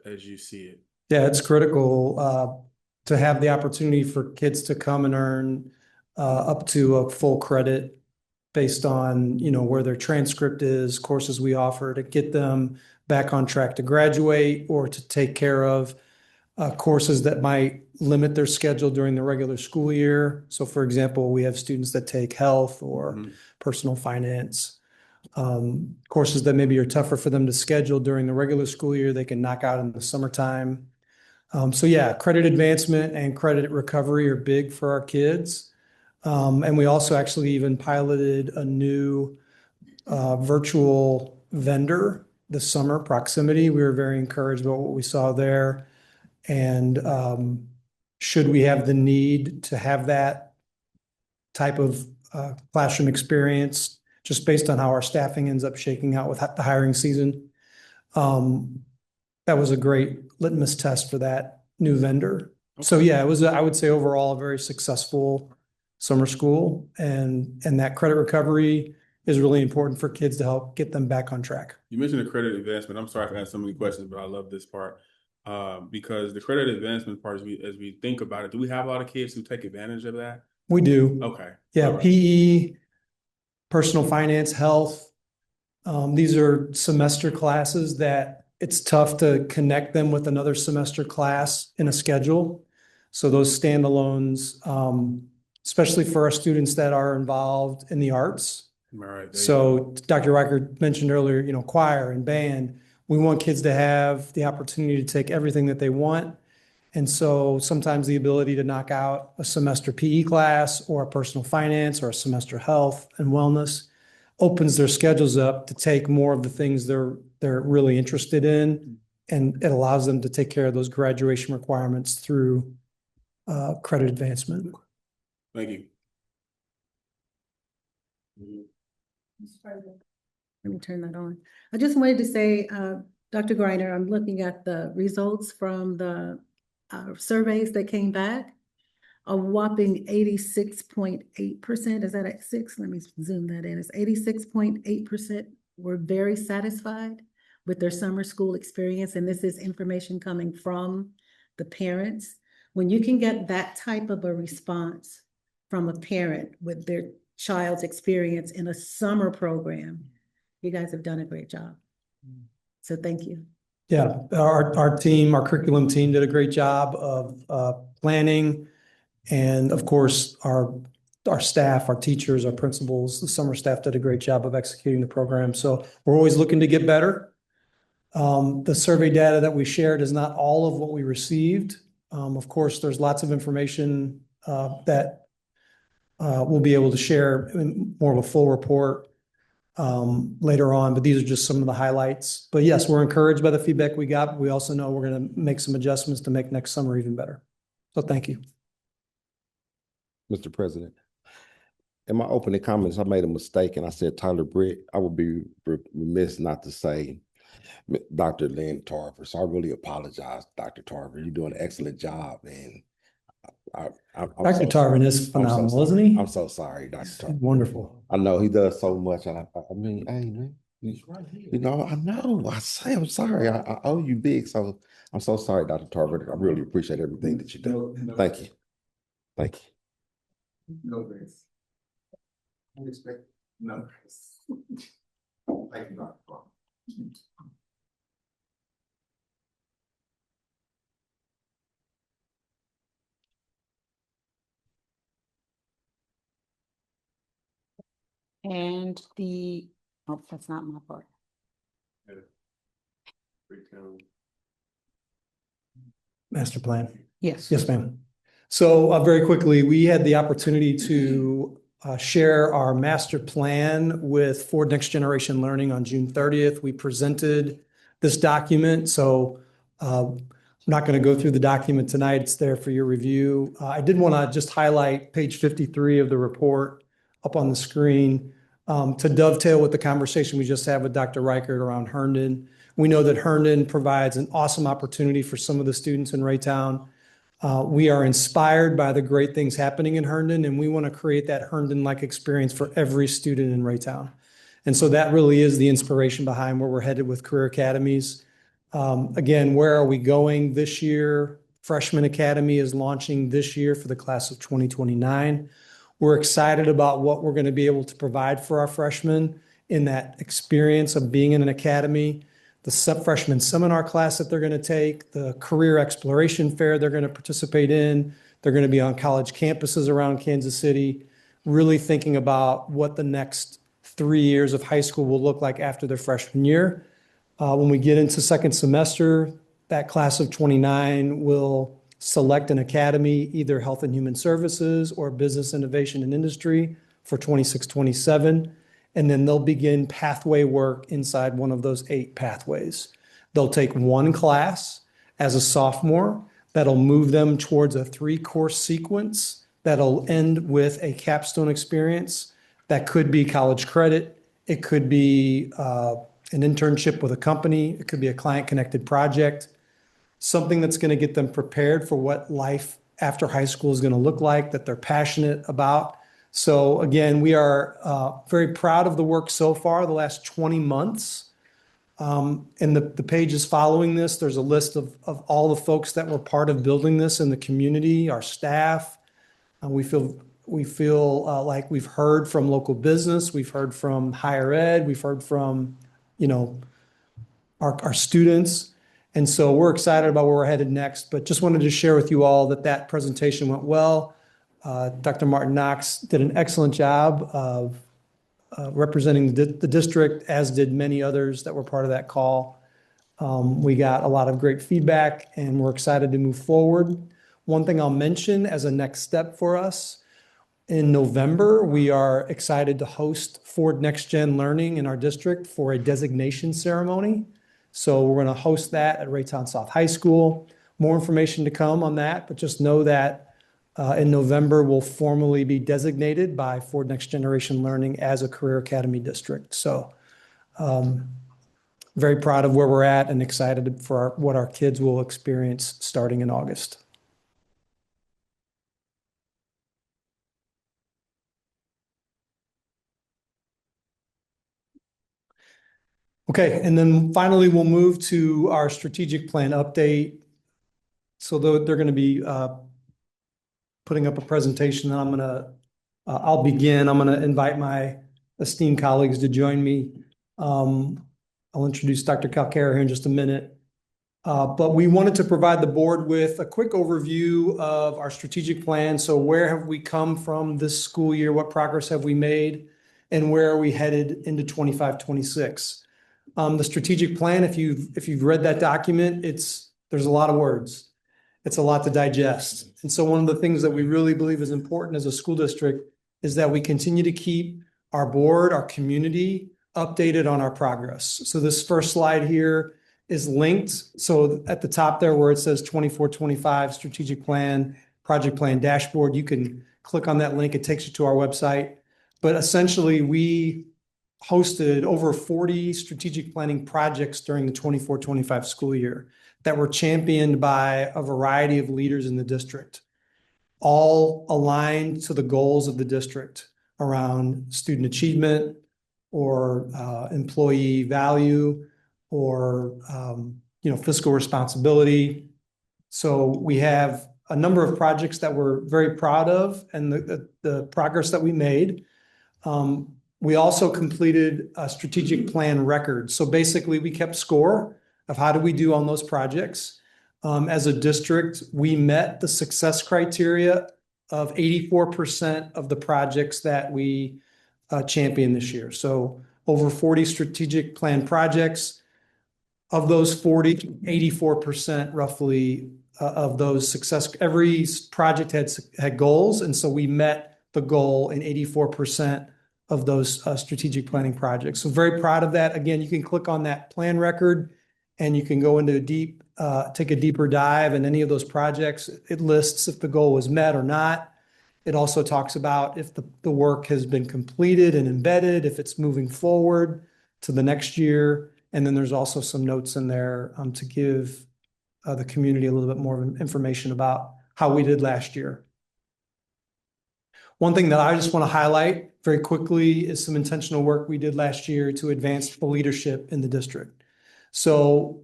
as you see it? Yeah, it's critical to have the opportunity for kids to come and earn up to a full credit based on, where their transcript is, courses we offer to get them back on track to graduate or to take care of courses that might limit their schedule during the regular school year. So for example, we have students that take health or personal finance, courses that maybe are tougher for them to schedule during the regular school year, they can knock out in the summertime. So yeah, credit advancement and credit recovery are big for our kids. And we also actually even piloted a new virtual vendor this summer, Proximity. We were very encouraged about what we saw there. And should we have the need to have that type of classroom experience, just based on how our staffing ends up shaking out with the hiring season, that was a great litmus test for that new vendor. So yeah, it was, I would say overall, a very successful summer school, and that credit recovery is really important for kids to help get them back on track. You mentioned the credit advancement. I'm sorry for asking so many questions, but I love this part. Because the credit advancement part, as we think about it, do we have a lot of kids who take advantage of that? We do. Okay. Yeah, All right. PE, personal finance, health. These are semester classes that it's tough to connect them with another semester class in a schedule. So those standalones, especially for our students that are involved in the arts. All right. So Dr. Riker mentioned earlier, choir and band. We want kids to have the opportunity to take everything that they want. And so sometimes the ability to knock out a semester PE class or a personal finance or a semester health and wellness opens their schedules up to take more of the things they're really interested in. And it allows them to take care of those graduation requirements through credit advancement. Thank you. Let me turn that on. I just wanted to say, Dr. Greiner, I'm looking at the results from the surveys that came back. A whopping 86.8%. Is that at 6? Let me zoom that in. It's 86.8% were very satisfied with their summer school experience. And this is information coming from the parents. When you can get that type of a response from a parent with their child's experience in a summer program, you guys have done a great job. So thank you. Yeah, our team, our curriculum team did a great job of planning. And of course, our staff, our teachers, our principals, the summer staff did a great job of executing the program. So we're always looking to get better. The survey data that we shared is not all of what we received. Of course, there's lots of information that we'll be able to share in more of a full report later on, but these are just some of the highlights. But yes, we're encouraged by the feedback we got. But we also know we're going to make some adjustments to make next summer even better. So thank you. Mr. President, in my opening comments, I made a mistake and I said Tyler Britt. I would be remiss not to say Dr. Lynn Tarver. So I really apologize, Dr. Tarver. You're doing an excellent job. And Dr. Tarver is phenomenal, isn't he? I'm so sorry, Dr. Tarver. Wonderful. I know he does so much. And I mean, hey, man, I know. I'm sorry. I owe you big. So I'm so sorry, Dr. Tarver. I really appreciate everything that you do. Thank you. Thank you. No thanks. I expect no thanks. Thank you, Dr. And oh, that's not my part. Master plan. Yes. Yes, ma'am. So very quickly, we had the opportunity to share our master plan with Ford Next Generation Learning on June 30th. We presented this document. So I'm not going to go through the document tonight. It's there for your review. I did want to just highlight page 53 of the report up on the screen to dovetail with the conversation we just had with Dr. Reichert around Herndon. We know that Herndon provides an awesome opportunity for some of the students in Raytown. We are inspired by the great things happening in Herndon, and we want to create that Herndon-like experience for every student in Raytown. And so that really is the inspiration behind where we're headed with Career Academies. Again, where are we going this year? Freshman Academy is launching this year for the class of 2029. We're excited about what we're going to be able to provide for our freshmen in that experience of being in an academy, the freshman seminar class that they're going to take, the career exploration fair they're going to participate in. They're going to be on college campuses around Kansas City, really thinking about what the next 3 years of high school will look like after their freshman year. When we get into second semester, that class of 29 will select an academy, either Health and Human Services or Business Innovation and Industry for 26-27. And then they'll begin pathway work inside one of those 8 pathways. They'll take one class as a sophomore that'll move them towards a 3-course sequence that'll end with a capstone experience. That could be college credit. It could be an internship with a company. It could be a client-connected project, something that's going to get them prepared for what life after high school is going to look like, that they're passionate about. So again, we are very proud of the work so far, the last 20 months. And the pages following this, there's a list of all the folks that were part of building this in the community, our staff. We feel like we've heard from local business, we've heard from higher ed, we've heard from, our students. And so we're excited about where we're headed next, but just wanted to share with you all that presentation went well. Dr. Martin Knox did an excellent job of representing the district, as did many others that were part of that call. We got a lot of great feedback and we're excited to move forward. One thing I'll mention as a next step for us, in November, we are excited to host Ford Next Gen Learning in our district for a designation ceremony. So we're going to host that at Raytown South High School. More information to come on that, but just know that in November, we'll formally be designated by Ford Next Generation Learning as a Career Academy district. So very proud of where we're at and excited for what our kids will experience starting in August. Okay, and then finally, we'll move to our strategic plan update. So they're going to be putting up a presentation, and I'll begin. I'm going to invite my esteemed colleagues to join me. I'll introduce Dr. Calcara here in just a minute. But we wanted to provide the board with a quick overview of our strategic plan. So where have we come from this school year? What progress have we made? And where are we headed into 25-26? The strategic plan, if you've read that document, there's a lot of words. It's a lot to digest. And so one of the things that we really believe is important as a school district is that we continue to keep our board, our community updated on our progress. So this first slide here is linked. So at the top there where it says 24-25 strategic plan, project plan dashboard, you can click on that link. It takes you to our website. But essentially, we hosted over 40 strategic planning projects during the 24-25 school year that were championed by a variety of leaders in the district, all aligned to the goals of the district around student achievement or employee value or fiscal responsibility. So we have a number of projects that we're very proud of and the progress that we made. We also completed a strategic plan record. So basically we kept score of how do we do on those projects. As a district, we met the success criteria of 84% of the projects that we champion this year. So over 40 strategic plan projects. Of those 40, 84% roughly of those success, every project had goals. And so we met the goal in 84% of those strategic planning projects. So very proud of that. Again, you can click on that plan record and you can go into take a deeper dive in any of those projects. It lists if the goal was met or not. It also talks about if the work has been completed and embedded, if it's moving forward to the next year. And then there's also some notes in there to give the community a little bit more information about how we did last year. One thing that I just want to highlight very quickly is some intentional work we did last year to advance the leadership in the district. So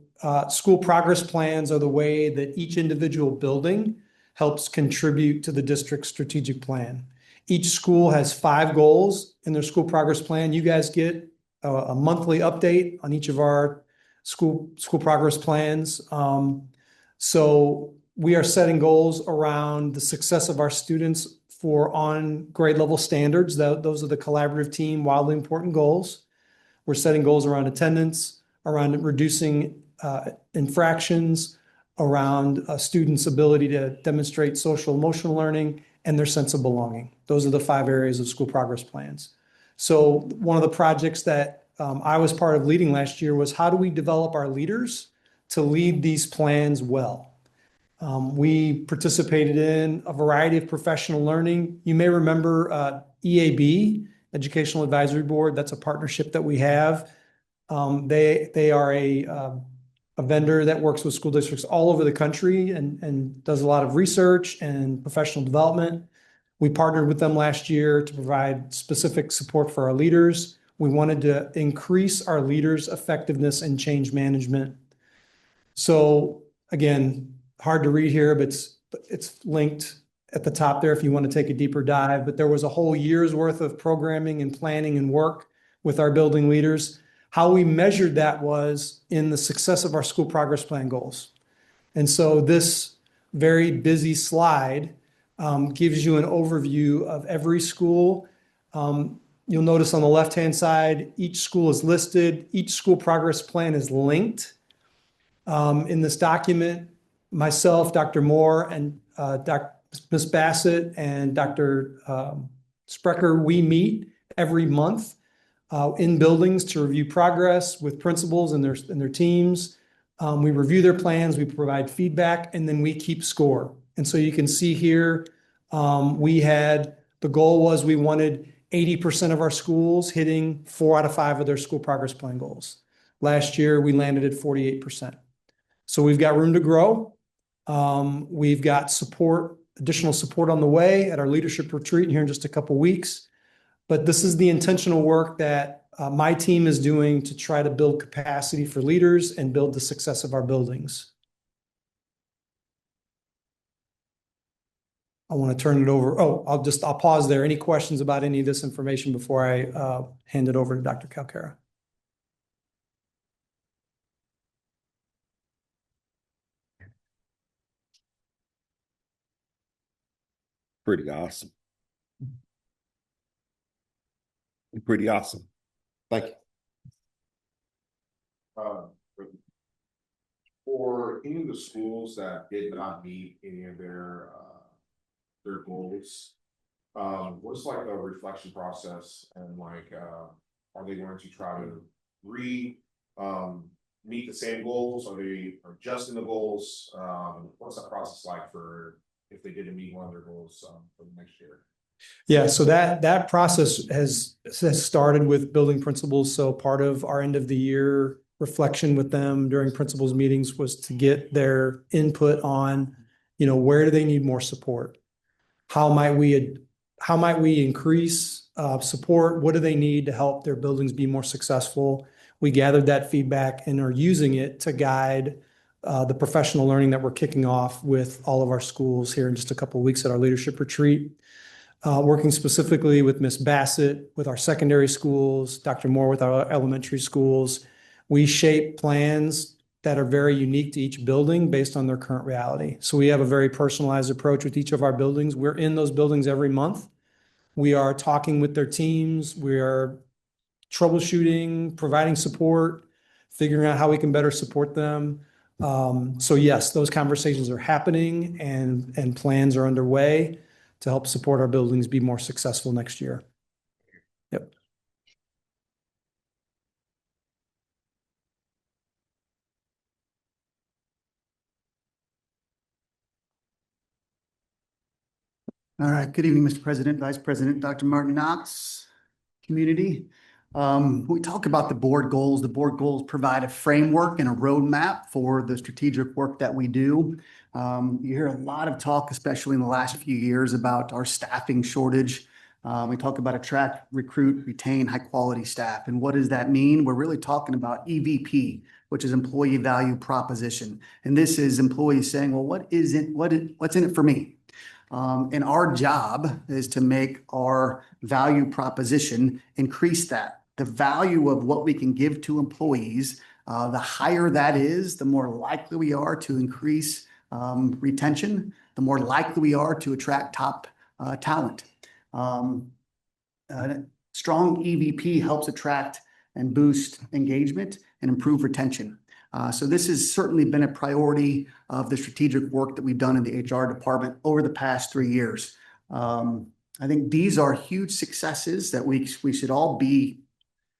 school progress plans are the way that each individual building helps contribute to the district's strategic plan. Each school has 5 goals in their school progress plan. You guys get a monthly update on each of our school progress plans. So we are setting goals around the success of our students for on grade level standards. Those are the collaborative team, wildly important goals. We're setting goals around attendance, around reducing infractions, around students' ability to demonstrate social emotional learning and their sense of belonging. Those are the 5 areas of school progress plans. So one of the projects that I was part of leading last year was how do we develop our leaders to lead these plans well? We participated in a variety of professional learning. You may remember EAB, Educational Advisory Board. That's a partnership that we have. They are a vendor that works with school districts all over the country and does a lot of research and professional development. We partnered with them last year to provide specific support for our leaders. We wanted to increase our leaders' effectiveness in change management. So again, hard to read here, but it's linked at the top there if you want to take a deeper dive. But there was a whole year's worth of programming and planning and work with our building leaders. How we measured that was in the success of our school progress plan goals. And so this very busy slide gives you an overview of every school. You'll notice on the left-hand side, each school is listed. Each school progress plan is linked. In this document, myself, Dr. Moore, and Ms. Bassett and Dr. Sprecher, we meet every month in buildings to review progress with principals and their teams. We review their plans, we provide feedback, and then we keep score. And so you can see here, the goal was we wanted 80% of our schools hitting 4 out of 5 of their school progress plan goals. Last year, we landed at 48%. So we've got room to grow. We've got additional support on the way at our leadership retreat here in just a couple weeks. But this is the intentional work that my team is doing to try to build capacity for leaders and build the success of our buildings. I want to turn it over. I'll pause there. Any questions about any of this information before I hand it over to Dr. Calcara? Pretty awesome. Pretty awesome. Thank you. For any of the schools that did not meet any of their goals, what's like the reflection process and are they going to try to meet the same goals? Are they adjusting the goals? What's that process like for if they didn't meet one of their goals for the next year? Yeah, so that process has started with building principals. So part of our end of the year reflection with them during principals meetings was to get their input on, where do they need more support? How might we increase support? What do they need to help their buildings be more successful? We gathered that feedback and are using it to guide the professional learning that we're kicking off with all of our schools here in just a couple of weeks at our leadership retreat. Working specifically with Ms. Bassett, with our secondary schools, Dr. Moore with our elementary schools. We shape plans that are very unique to each building based on their current reality. So we have a very personalized approach with each of our buildings. We're in those buildings every month. We are talking with their teams. We are troubleshooting, providing support, figuring out how we can better support them. So yes, those conversations are happening and plans are underway to help support our buildings be more successful next year. Yep. All right, good evening, Mr. President, Vice President, Dr. Martin Knox, community. We talk about the board goals. The board goals provide a framework and a roadmap for the strategic work that we do. You hear a lot of talk, especially in the last few years, about our staffing shortage. We talk about attract, recruit, retain high-quality staff. And what does that mean? We're really talking about EVP, which is employee value proposition. And this is employees saying, well, what's in it for me? And our job is to make our value proposition increase that. The value of what we can give to employees, the higher that is, the more likely we are to increase retention, the more likely we are to attract top talent. Strong EVP helps attract and boost engagement and improve retention. So this has certainly been a priority of the strategic work that we've done in the HR department over the past 3 years. I think these are huge successes that we should all be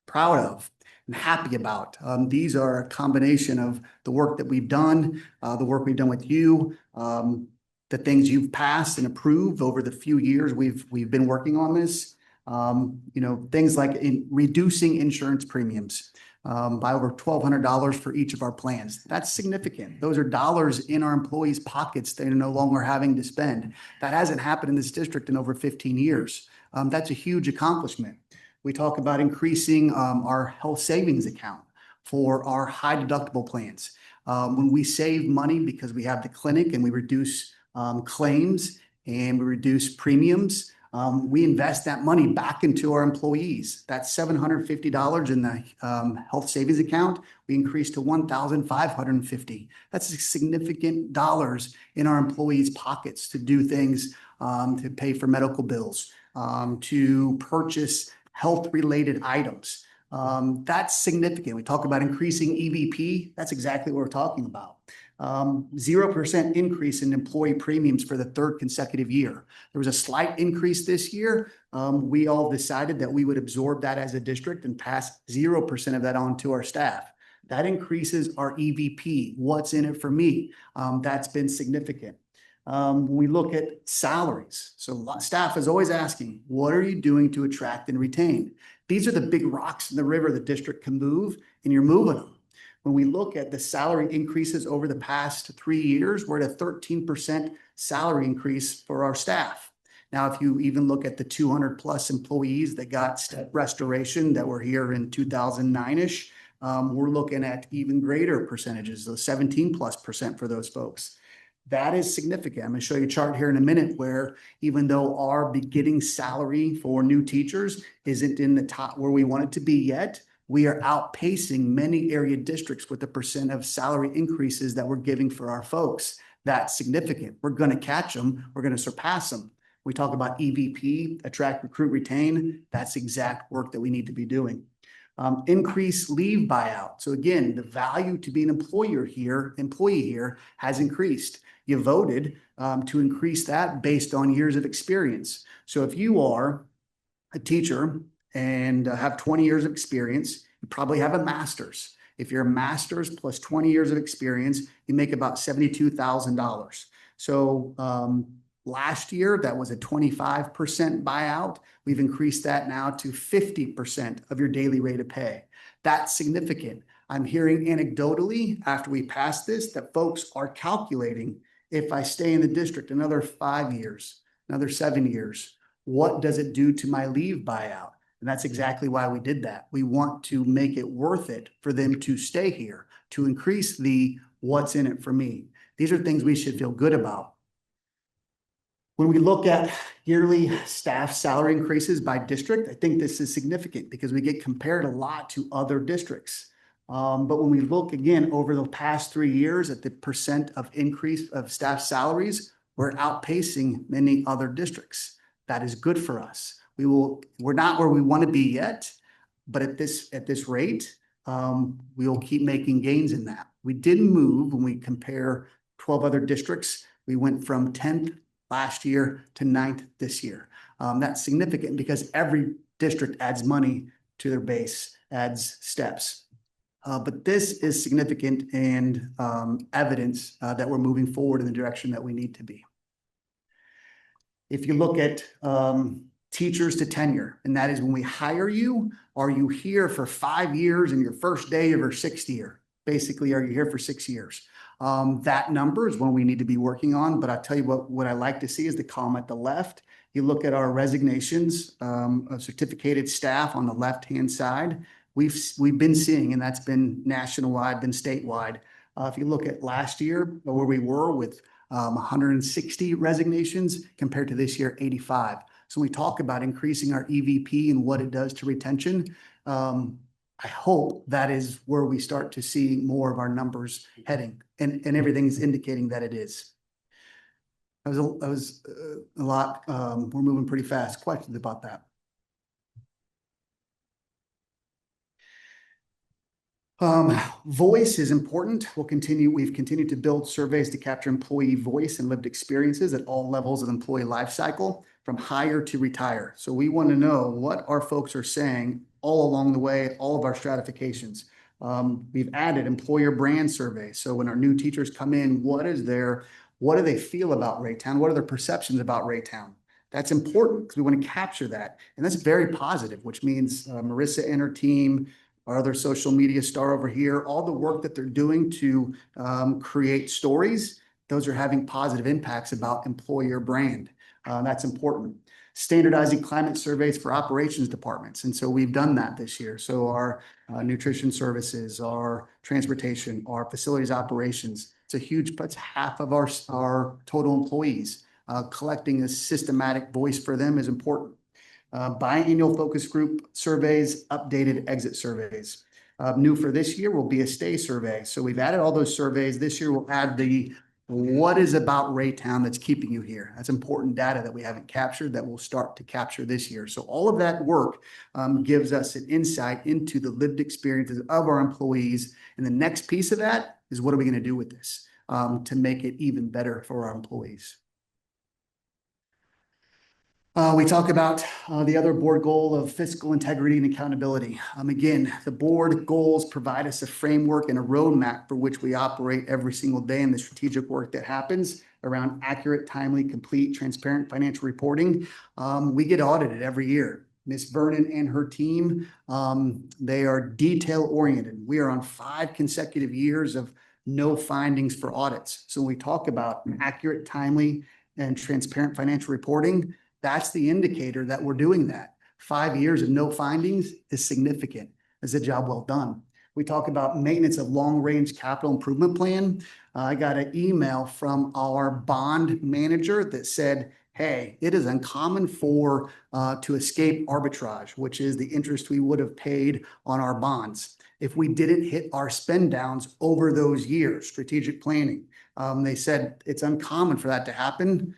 proud of and happy about. These are a combination of the work that we've done, the work we've done with you, the things you've passed and approved over the few years we've been working on this. Things like reducing insurance premiums by over $1,200 for each of our plans. That's significant. Those are dollars in our employees' pockets they're no longer having to spend. That hasn't happened in this district in over 15 years. That's a huge accomplishment. We talk about increasing our health savings account for our high deductible plans. When we save money because we have the clinic and we reduce claims and we reduce premiums, we invest that money back into our employees. That's $750 in the health savings account. We increased to $1,550. That's significant dollars in our employees' pockets to do things, to pay for medical bills, to purchase health-related items. That's significant. We talk about increasing EVP. That's exactly what we're talking about. 0% increase in employee premiums for the 3rd consecutive year. There was a slight increase this year. We all decided that we would absorb that as a district and pass 0% of that on to our staff. That increases our EVP. What's in it for me? That's been significant. When we look at salaries, so staff is always asking, what are you doing to attract and retain? These are the big rocks in the river the district can move, and you're moving them. When we look at the salary increases over the past 3 years, we're at a 13% salary increase for our staff. Now, if you even look at the 200 plus employees that got step restoration that were here in 2009-ish, we're looking at even greater percentages, so 17+% for those folks. That is significant. I'm going to show you a chart here in a minute where even though our beginning salary for new teachers isn't in the top where we want it to be yet, we are outpacing many area districts with the percent of salary increases that we're giving for our folks. That's significant. We're going to catch them. We're going to surpass them. We talk about EVP, attract, recruit, retain. That's exact work that we need to be doing. Increase leave buyout. So again, the value to be an employee here has increased. You voted to increase that based on years of experience. So if you are a teacher and have 20 years of experience, you probably have a master's. If you're a master's plus 20 years of experience, you make about $72,000. So last year, that was a 25% buyout. We've increased that now to 50% of your daily rate of pay. That's significant. I'm hearing anecdotally after we pass this that folks are calculating, if I stay in the district another 5 years, another 7 years, what does it do to my leave buyout? And that's exactly why we did that. We want to make it worth it for them to stay here, to increase the what's in it for me. These are things we should feel good about. When we look at yearly staff salary increases by district, I think this is significant because we get compared a lot to other districts. But when we look again over the past 3 years at the percent of increase of staff salaries, we're outpacing many other districts. That is good for us. we're not where we want to be yet, but at this rate, we will keep making gains in that. We didn't move when we compare 12 other districts. We went from 10th last year to 9th this year. That's significant because every district adds money to their base, adds steps. But this is significant and evidence that we're moving forward in the direction that we need to be. If you look at teachers to tenure, and that is when we hire you, are you here for 5 years in your first day of your 6th year? Basically, are you here for 6 years? That number is one we need to be working on, but I'll tell you what I like to see is the column at the left. You look at our resignations of certificated staff on the left-hand side. We've been seeing, and that's been nationwide, been statewide. If you look at last year, where we were with 160 resignations compared to this year, 85. So we talk about increasing our EVP and what it does to retention. I hope that is where we start to see more of our numbers heading, and everything's indicating that it is. That was a lot. We're moving pretty fast. Questions about that? Voice is important. We've continued to build surveys to capture employee voice and lived experiences at all levels of employee life cycle, from hire to retire. So we want to know what our folks are saying all along the way, all of our stratifications. We've added employer brand surveys. So when our new teachers come in, what do they feel about Raytown? What are their perceptions about Raytown? That's important because we want to capture that. And that's very positive, which means Marissa and her team, our other social media star over here, all the work that they're doing to create stories, those are having positive impacts about employer brand. That's important. Standardizing climate surveys for operations departments. And so we've done that this year. So our nutrition services, our transportation, our facilities operations, that's half of our total employees. Collecting a systematic voice for them is important. Biannual focus group surveys, updated exit surveys. New for this year will be a stay survey. So we've added all those surveys. This year we'll add the what is about Raytown that's keeping you here. That's important data that we haven't captured that we'll start to capture this year. So all of that work gives us an insight into the lived experiences of our employees. And the next piece of that is, what are we going to do with this to make it even better for our employees? We talk about the other board goal of fiscal integrity and accountability. Again, the board goals provide us a framework and a roadmap for which we operate every single day in the strategic work that happens around accurate, timely, complete, transparent financial reporting. We get audited every year. Ms. Vernon and her team, they are detail-oriented. We are on 5 consecutive years of no findings for audits. So when we talk about accurate, timely, and transparent financial reporting, that's the indicator that we're doing that. 5 years of no findings is significant. It's a job well done. We talk about maintenance of long-range capital improvement plan. I got an email from our bond manager that said, hey, it is uncommon to escape arbitrage, which is the interest we would have paid on our bonds if we didn't hit our spend downs over those years, strategic planning. They said it's uncommon for that to happen.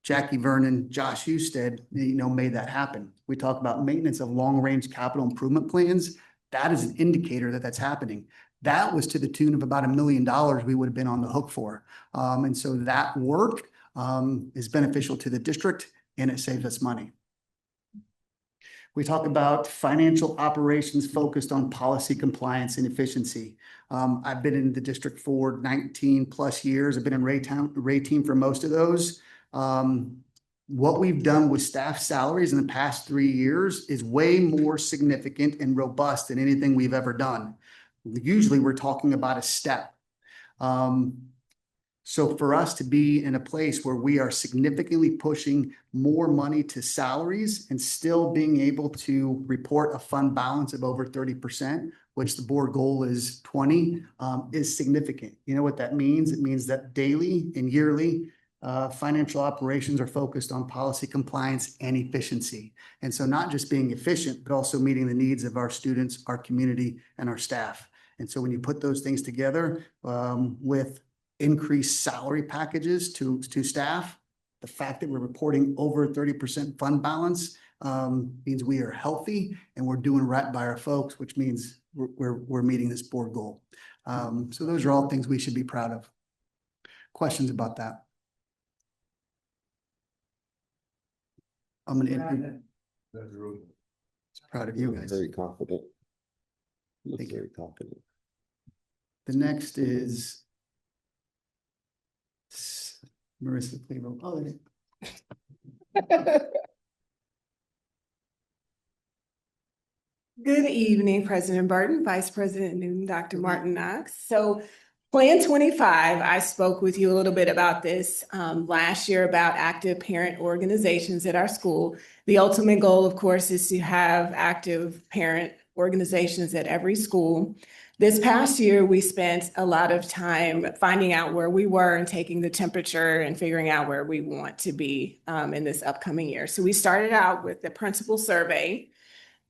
Jackie Vernon, Josh Husted, made that happen. We talk about maintenance of long-range capital improvement plans. That is an indicator that that's happening. That was to the tune of about $1 million we would have been on the hook for. And so that work is beneficial to the district, and it saves us money. We talk about financial operations focused on policy compliance and efficiency. I've been in the district for 19 plus years. I've been in Rayteam for most of those. What we've done with staff salaries in the past 3 years is way more significant and robust than anything we've ever done. Usually we're talking about a step. So for us to be in a place where we are significantly pushing more money to salaries and still being able to report a fund balance of over 30%, which the board goal is 20, is significant. You know what that means? It means that daily and yearly financial operations are focused on policy compliance and efficiency. And so not just being efficient, but also meeting the needs of our students, our community, and our staff. And so when you put those things together with increased salary packages to staff, the fact that we're reporting over 30% fund balance, means we are healthy and we're doing right by our folks, which means we're meeting this board goal. So those are all things we should be proud of. Questions about that? I'm gonna, proud of you guys. Very confident. Looks Thank you. very confident. The next is Marissa Cleveland. Oh, there it is. Good evening, President Burton, Vice President Newton, Dr. Martin Knox. So Plan 25, I spoke with you a little bit about this last year about active parent organizations at our school. The ultimate goal, of course, is to have active parent organizations at every school. This past year, we spent a lot of time finding out where we were and taking the temperature and figuring out where we want to be in this upcoming year. So we started out with the principal survey.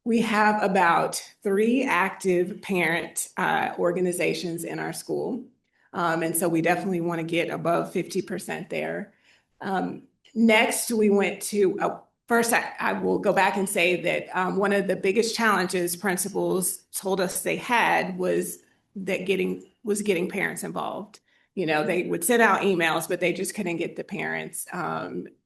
We have about 3 active parent organizations in our school. And so we definitely want to get above 50% there. Next, we went to, first, I will go back and say that one of the biggest challenges principals told us they had was that getting parents involved. You know, they would send out emails, but they just couldn't get the parents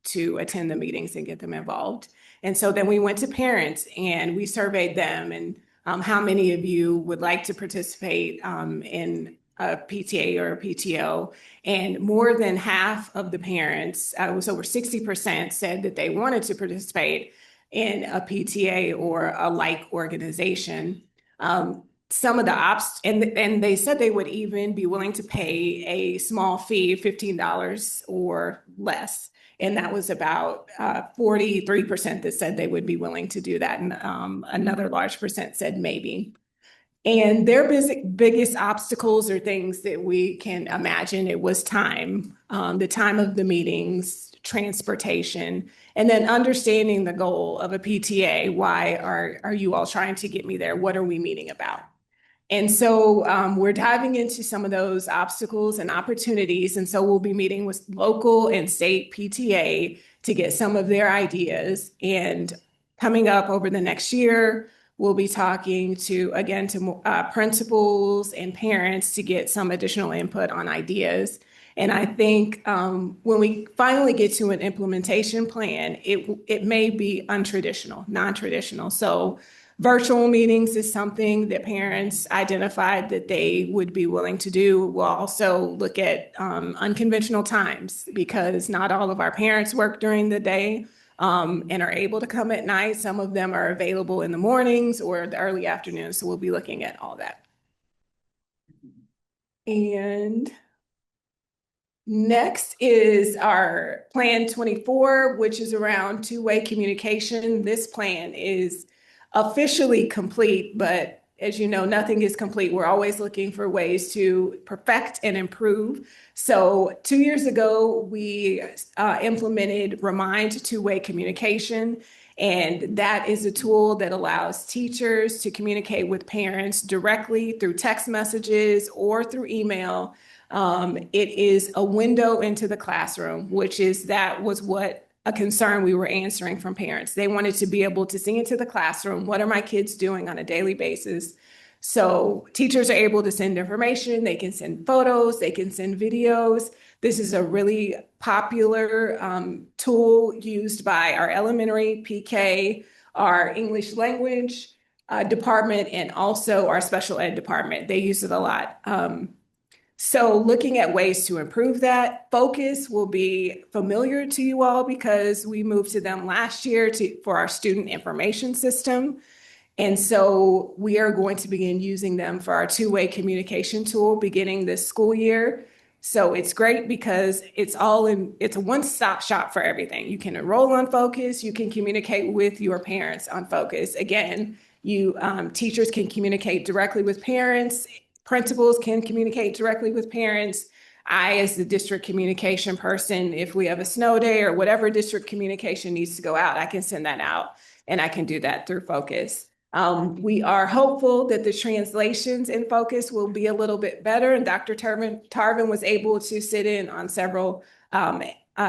to attend the meetings and get them involved. And so then we went to parents and we surveyed them and how many of you would like to participate in a PTA or a PTO. And more than half of the parents, it was over 60%, said that they wanted to participate in a PTA or a like organization. Some of the and they said they would even be willing to pay a small fee, $15 or less. And that was about 43% that said they would be willing to do that. And another large percent said maybe. And their biggest obstacles are things that we can imagine. It was time, the time of the meetings, transportation, and then understanding the goal of a PTA. Why are you all trying to get me there? What are we meeting about? And so we're diving into some of those obstacles and opportunities. And so we'll be meeting with local and state PTA to get some of their ideas. And coming up over the next year, we'll be talking to principals and parents to get some additional input on ideas. And I think when we finally get to an implementation plan, it may be untraditional, non-traditional. So virtual meetings is something that parents identified that they would be willing to do. We'll also look at unconventional times because not all of our parents work during the day and are able to come at night. Some of them are available in the mornings or the early afternoons. So we'll be looking at all that. And next is our Plan 24, which is around two-way communication. This plan is officially complete, but as you know, nothing is complete. We're always looking for ways to perfect and improve. So 2 years ago, we implemented Remind two-way communication. And that is a tool that allows teachers to communicate with parents directly through text messages or through email. It is a window into the classroom, that was what a concern we were answering from parents. They wanted to be able to see into the classroom. What are my kids doing on a daily basis? So teachers are able to send information. They can send photos. They can send videos. This is a really popular tool used by our elementary PK, our English language department, and also our special ed department. They use it a lot. So looking at ways to improve that, Focus will be familiar to you all because we moved to them last year for our student information system. And so we are going to begin using them for our two-way communication tool beginning this school year. So it's great because it's a one-stop shop for everything. You can enroll on Focus, you can communicate with your parents on Focus. Again, teachers can communicate directly with parents. Principals can communicate directly with parents. I, as the district communication person, if we have a snow day or whatever district communication needs to go out, I can send that out and I can do that through Focus. We are hopeful that the translations in Focus will be a little bit better, and Dr. Tarvin was able to sit in on several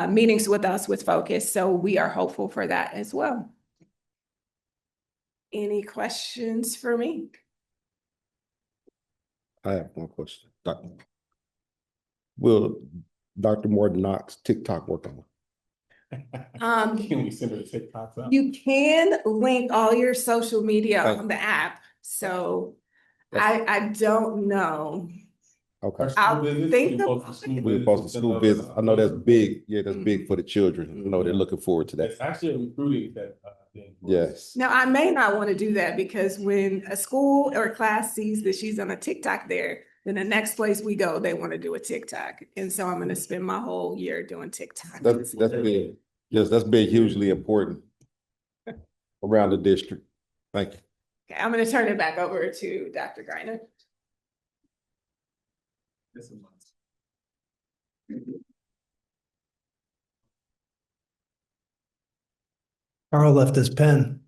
meetings with us with Focus. So we are hopeful for that as well. Any questions for me? I have one question. Will Dr. Martin Knox TikTok work on? Can we send her the TikToks out? You can link all your social media Thank on the app, so That's- I don't know. Okay. Our school I'll visits, think we post the school We're visits supposed to and school stuff. visits. I know that's big. Yeah, that's big for the children. I know they're looking forward to that. It's actually a recruiting that, thing. Yes. Now, I may not want to do that because when a school or class sees that she's on a TikTok there, then the next place we go, they want to do a TikTok. And so I'm going to spend my whole year doing TikTok. That's big. Yes, that's big, hugely important around the district. Thank you. Okay, I'm going to turn it back over to Dr. Greiner. Carl left his pen.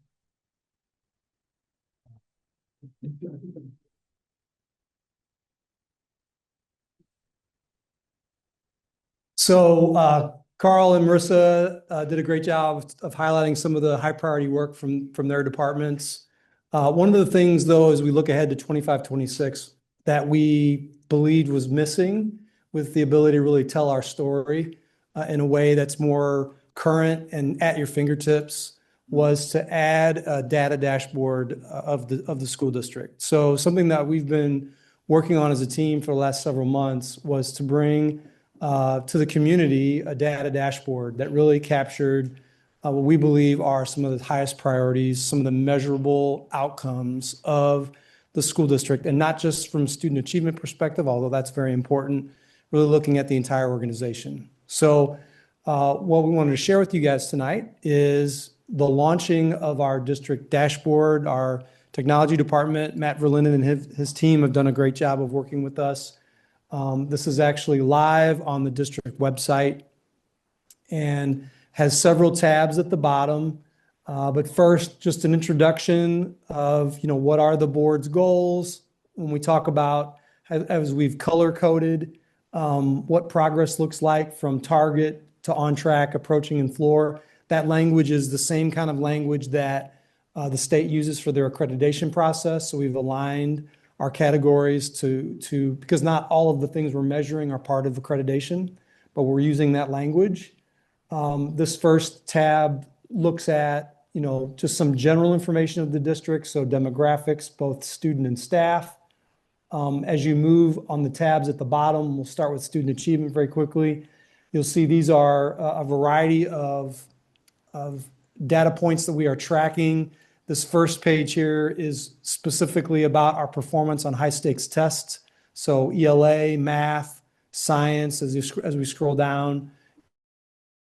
So Carl and Marissa did a great job of highlighting some of the high priority work from their departments. One of the things, though, as we look ahead to 25-26, that we believed was missing with the ability to really tell our story in a way that's more current and at your fingertips was to add a data dashboard of the school district. So something that we've been working on as a team for the last several months was to bring to the community a data dashboard that really captured what we believe are some of the highest priorities, some of the measurable outcomes of the school district, and not just from a student achievement perspective, although that's very important, really looking at the entire organization. So what we wanted to share with you guys tonight is the launching of our district dashboard. Our technology department, Matt Verlinden and his team have done a great job of working with us. This is actually live on the district website and has several tabs at the bottom. But first, just an introduction of, what are the board's goals when we talk about, as we've color coded, what progress looks like from target to on track, approaching, and floor. That language is the same kind of language that the state uses for their accreditation process. So we've aligned our categories to because not all of the things we're measuring are part of accreditation, but we're using that language. This first tab looks at, just some general information of the district. So demographics, both student and staff. As you move on the tabs at the bottom, we'll start with student achievement very quickly. You'll see these are a variety of data points that we are tracking. This first page here is specifically about our performance on high stakes tests. So ELA, math, science, as we scroll down,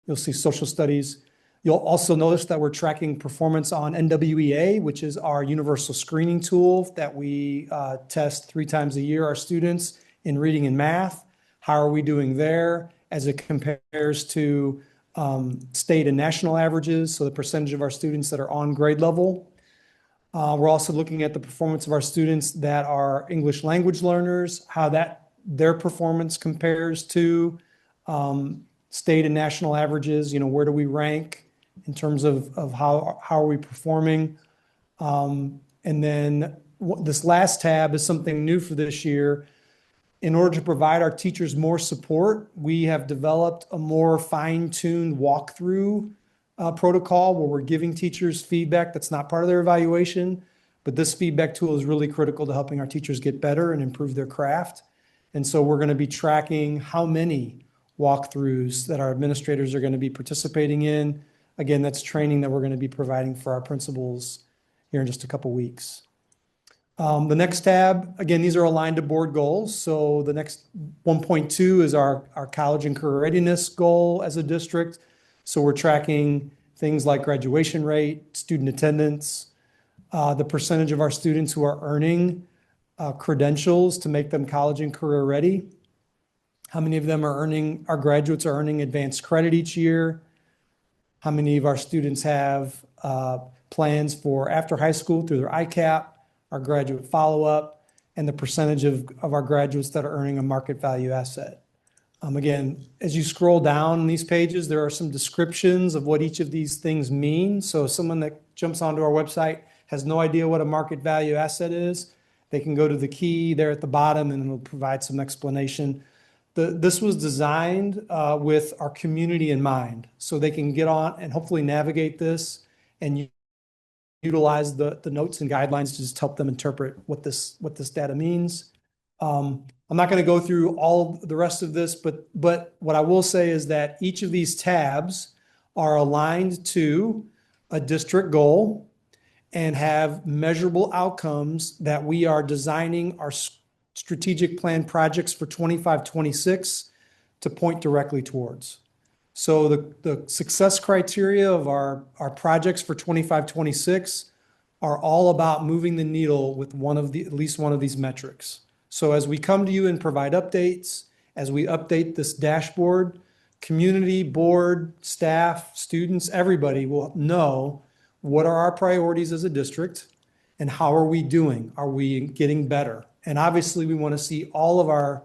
you'll see social studies. You'll also notice that we're tracking performance on NWEA, which is our universal screening tool that we test 3 times a year, our students in reading and math. How are we doing there as it compares to state and national averages? So the percentage of our students that are on grade level. We're also looking at the performance of our students that are English language learners, how their performance compares to state and national averages. Where do we rank in terms of how are we performing? And then this last tab is something new for this year. In order to provide our teachers more support, we have developed a more fine-tuned walkthrough protocol where we're giving teachers feedback that's not part of their evaluation, but this feedback tool is really critical to helping our teachers get better and improve their craft. And so we're going to be tracking how many walkthroughs that our administrators are going to be participating in. Again, that's training that we're going to be providing for our principals here in just a couple weeks. The next tab, again, these are aligned to board goals. So the next 1.2 is our college and career readiness goal as a district. So we're tracking things like graduation rate, student attendance, the percentage of our students who are earning credentials to make them college and career ready. How many of them our graduates are earning advanced credit each year? How many of our students have plans for after high school through their ICAP, our graduate follow-up, and the percentage of our graduates that are earning a market value asset. Again, as you scroll down these pages, there are some descriptions of what each of these things mean. So someone that jumps onto our website has no idea what a market value asset is, they can go to the key there at the bottom and it'll provide some explanation. This was designed with our community in mind, so they can get on and hopefully navigate this and utilize the notes and guidelines to just help them interpret what this data means. I'm not going to go through all the rest of this, but what I will say is that each of these tabs are aligned to a district goal and have measurable outcomes that we are designing our strategic plan projects for 25-26 to point directly towards. So the success criteria of our projects for 25-26 are all about moving the needle with at least one of these metrics. So as we come to you and provide updates, as we update this dashboard, community, board, staff, students, everybody will know what are our priorities as a district and how are we doing? Are we getting better? And obviously we want to see all of our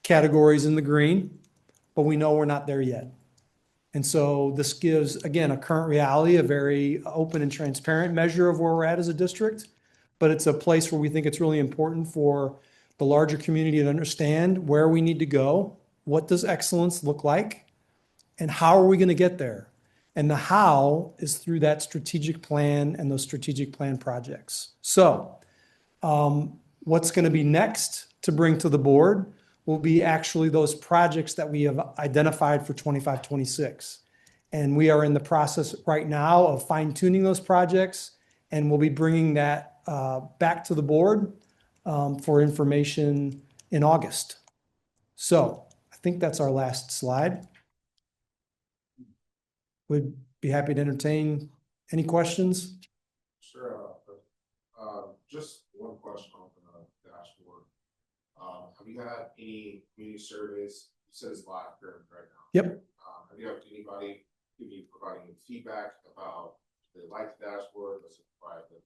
categories in the green, but we know we're not there yet. And so this gives, again, a current reality, a very open and transparent measure of where we're at as a district, but it's a place where we think it's really important for the larger community to understand where we need to go, what does excellence look like, and how are we going to get there? And the how is through that strategic plan and those strategic plan projects. So what's going to be next to bring to the board will be actually those projects that we have identified for 25-26. And we are in the process right now of fine tuning those projects, and we'll be bringing that back to the board for information in August. So I think that's our last slide. Would be happy to entertain any questions. Sure. Just one question on the dashboard. Have you had any community surveys? You said it's live currently right now. Yep. Have you had anybody providing you feedback about they like the dashboard? Does it provide the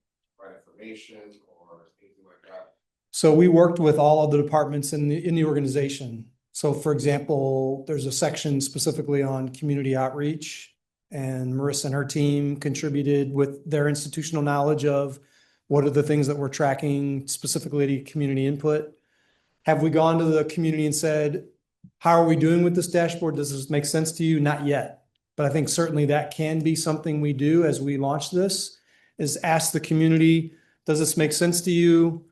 right information or anything like that? So we worked with all of the departments in the organization. So for example, there's a section specifically on community outreach, and Marissa and her team contributed with their institutional knowledge of what are the things that we're tracking specifically to community input. Have we gone to the community and said, how are we doing with this dashboard? Does this make sense to you? Not yet. But I think certainly that can be something we do as we launch this, is ask the community, does this make sense to you?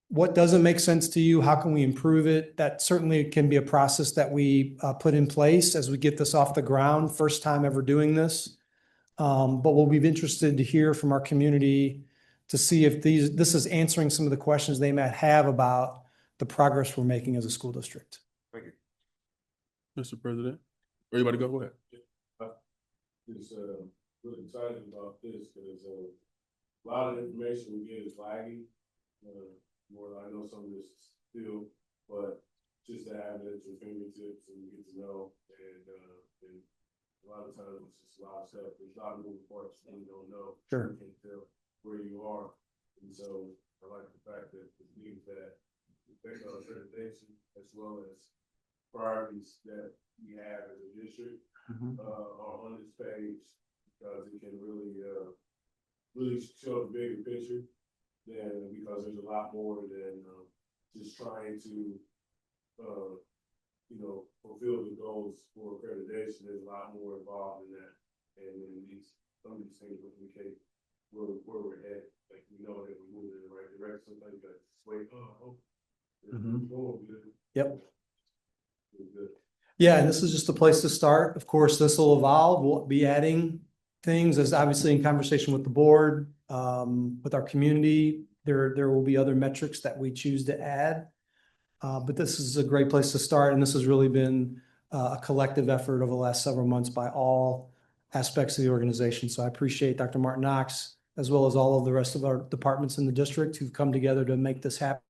What doesn't make sense to you? How can we improve it? That certainly can be a process that we put in place as we get this off the ground, first time ever doing this. But we'll be interested to hear from our community to see if this is answering some of the questions they might have about the progress we're making as a school district. Thank you. Mr. President, everybody go ahead. Just really excited about this because a lot of information we get is lagging. More I know some of this still, but just to have it at your fingertips and get to know, and a lot of times it's just a lot of stuff. There's a lot of moving parts that you don't know. Sure. You can't tell where you are, and so I like the fact that it means that based on accreditation as well as priorities that we have as a district are on this page, because it can really show the bigger picture. Then because there's a lot more than just trying to fulfill the goals for accreditation. There's a lot more involved in that, and then some of these things will indicate where we're at. Like we know that we're moving in the right direction. Sometimes you got to wait. Yep. Yeah, and this is just a place to start. Of course, this will evolve. We'll be adding things as obviously in conversation with the board, with our community. There will be other metrics that we choose to add. But this is a great place to start. And this has really been a collective effort over the last several months by all aspects of the organization. So I appreciate Dr. Martin Knox, as well as all of the rest of our departments in the district who've come together to make this happen.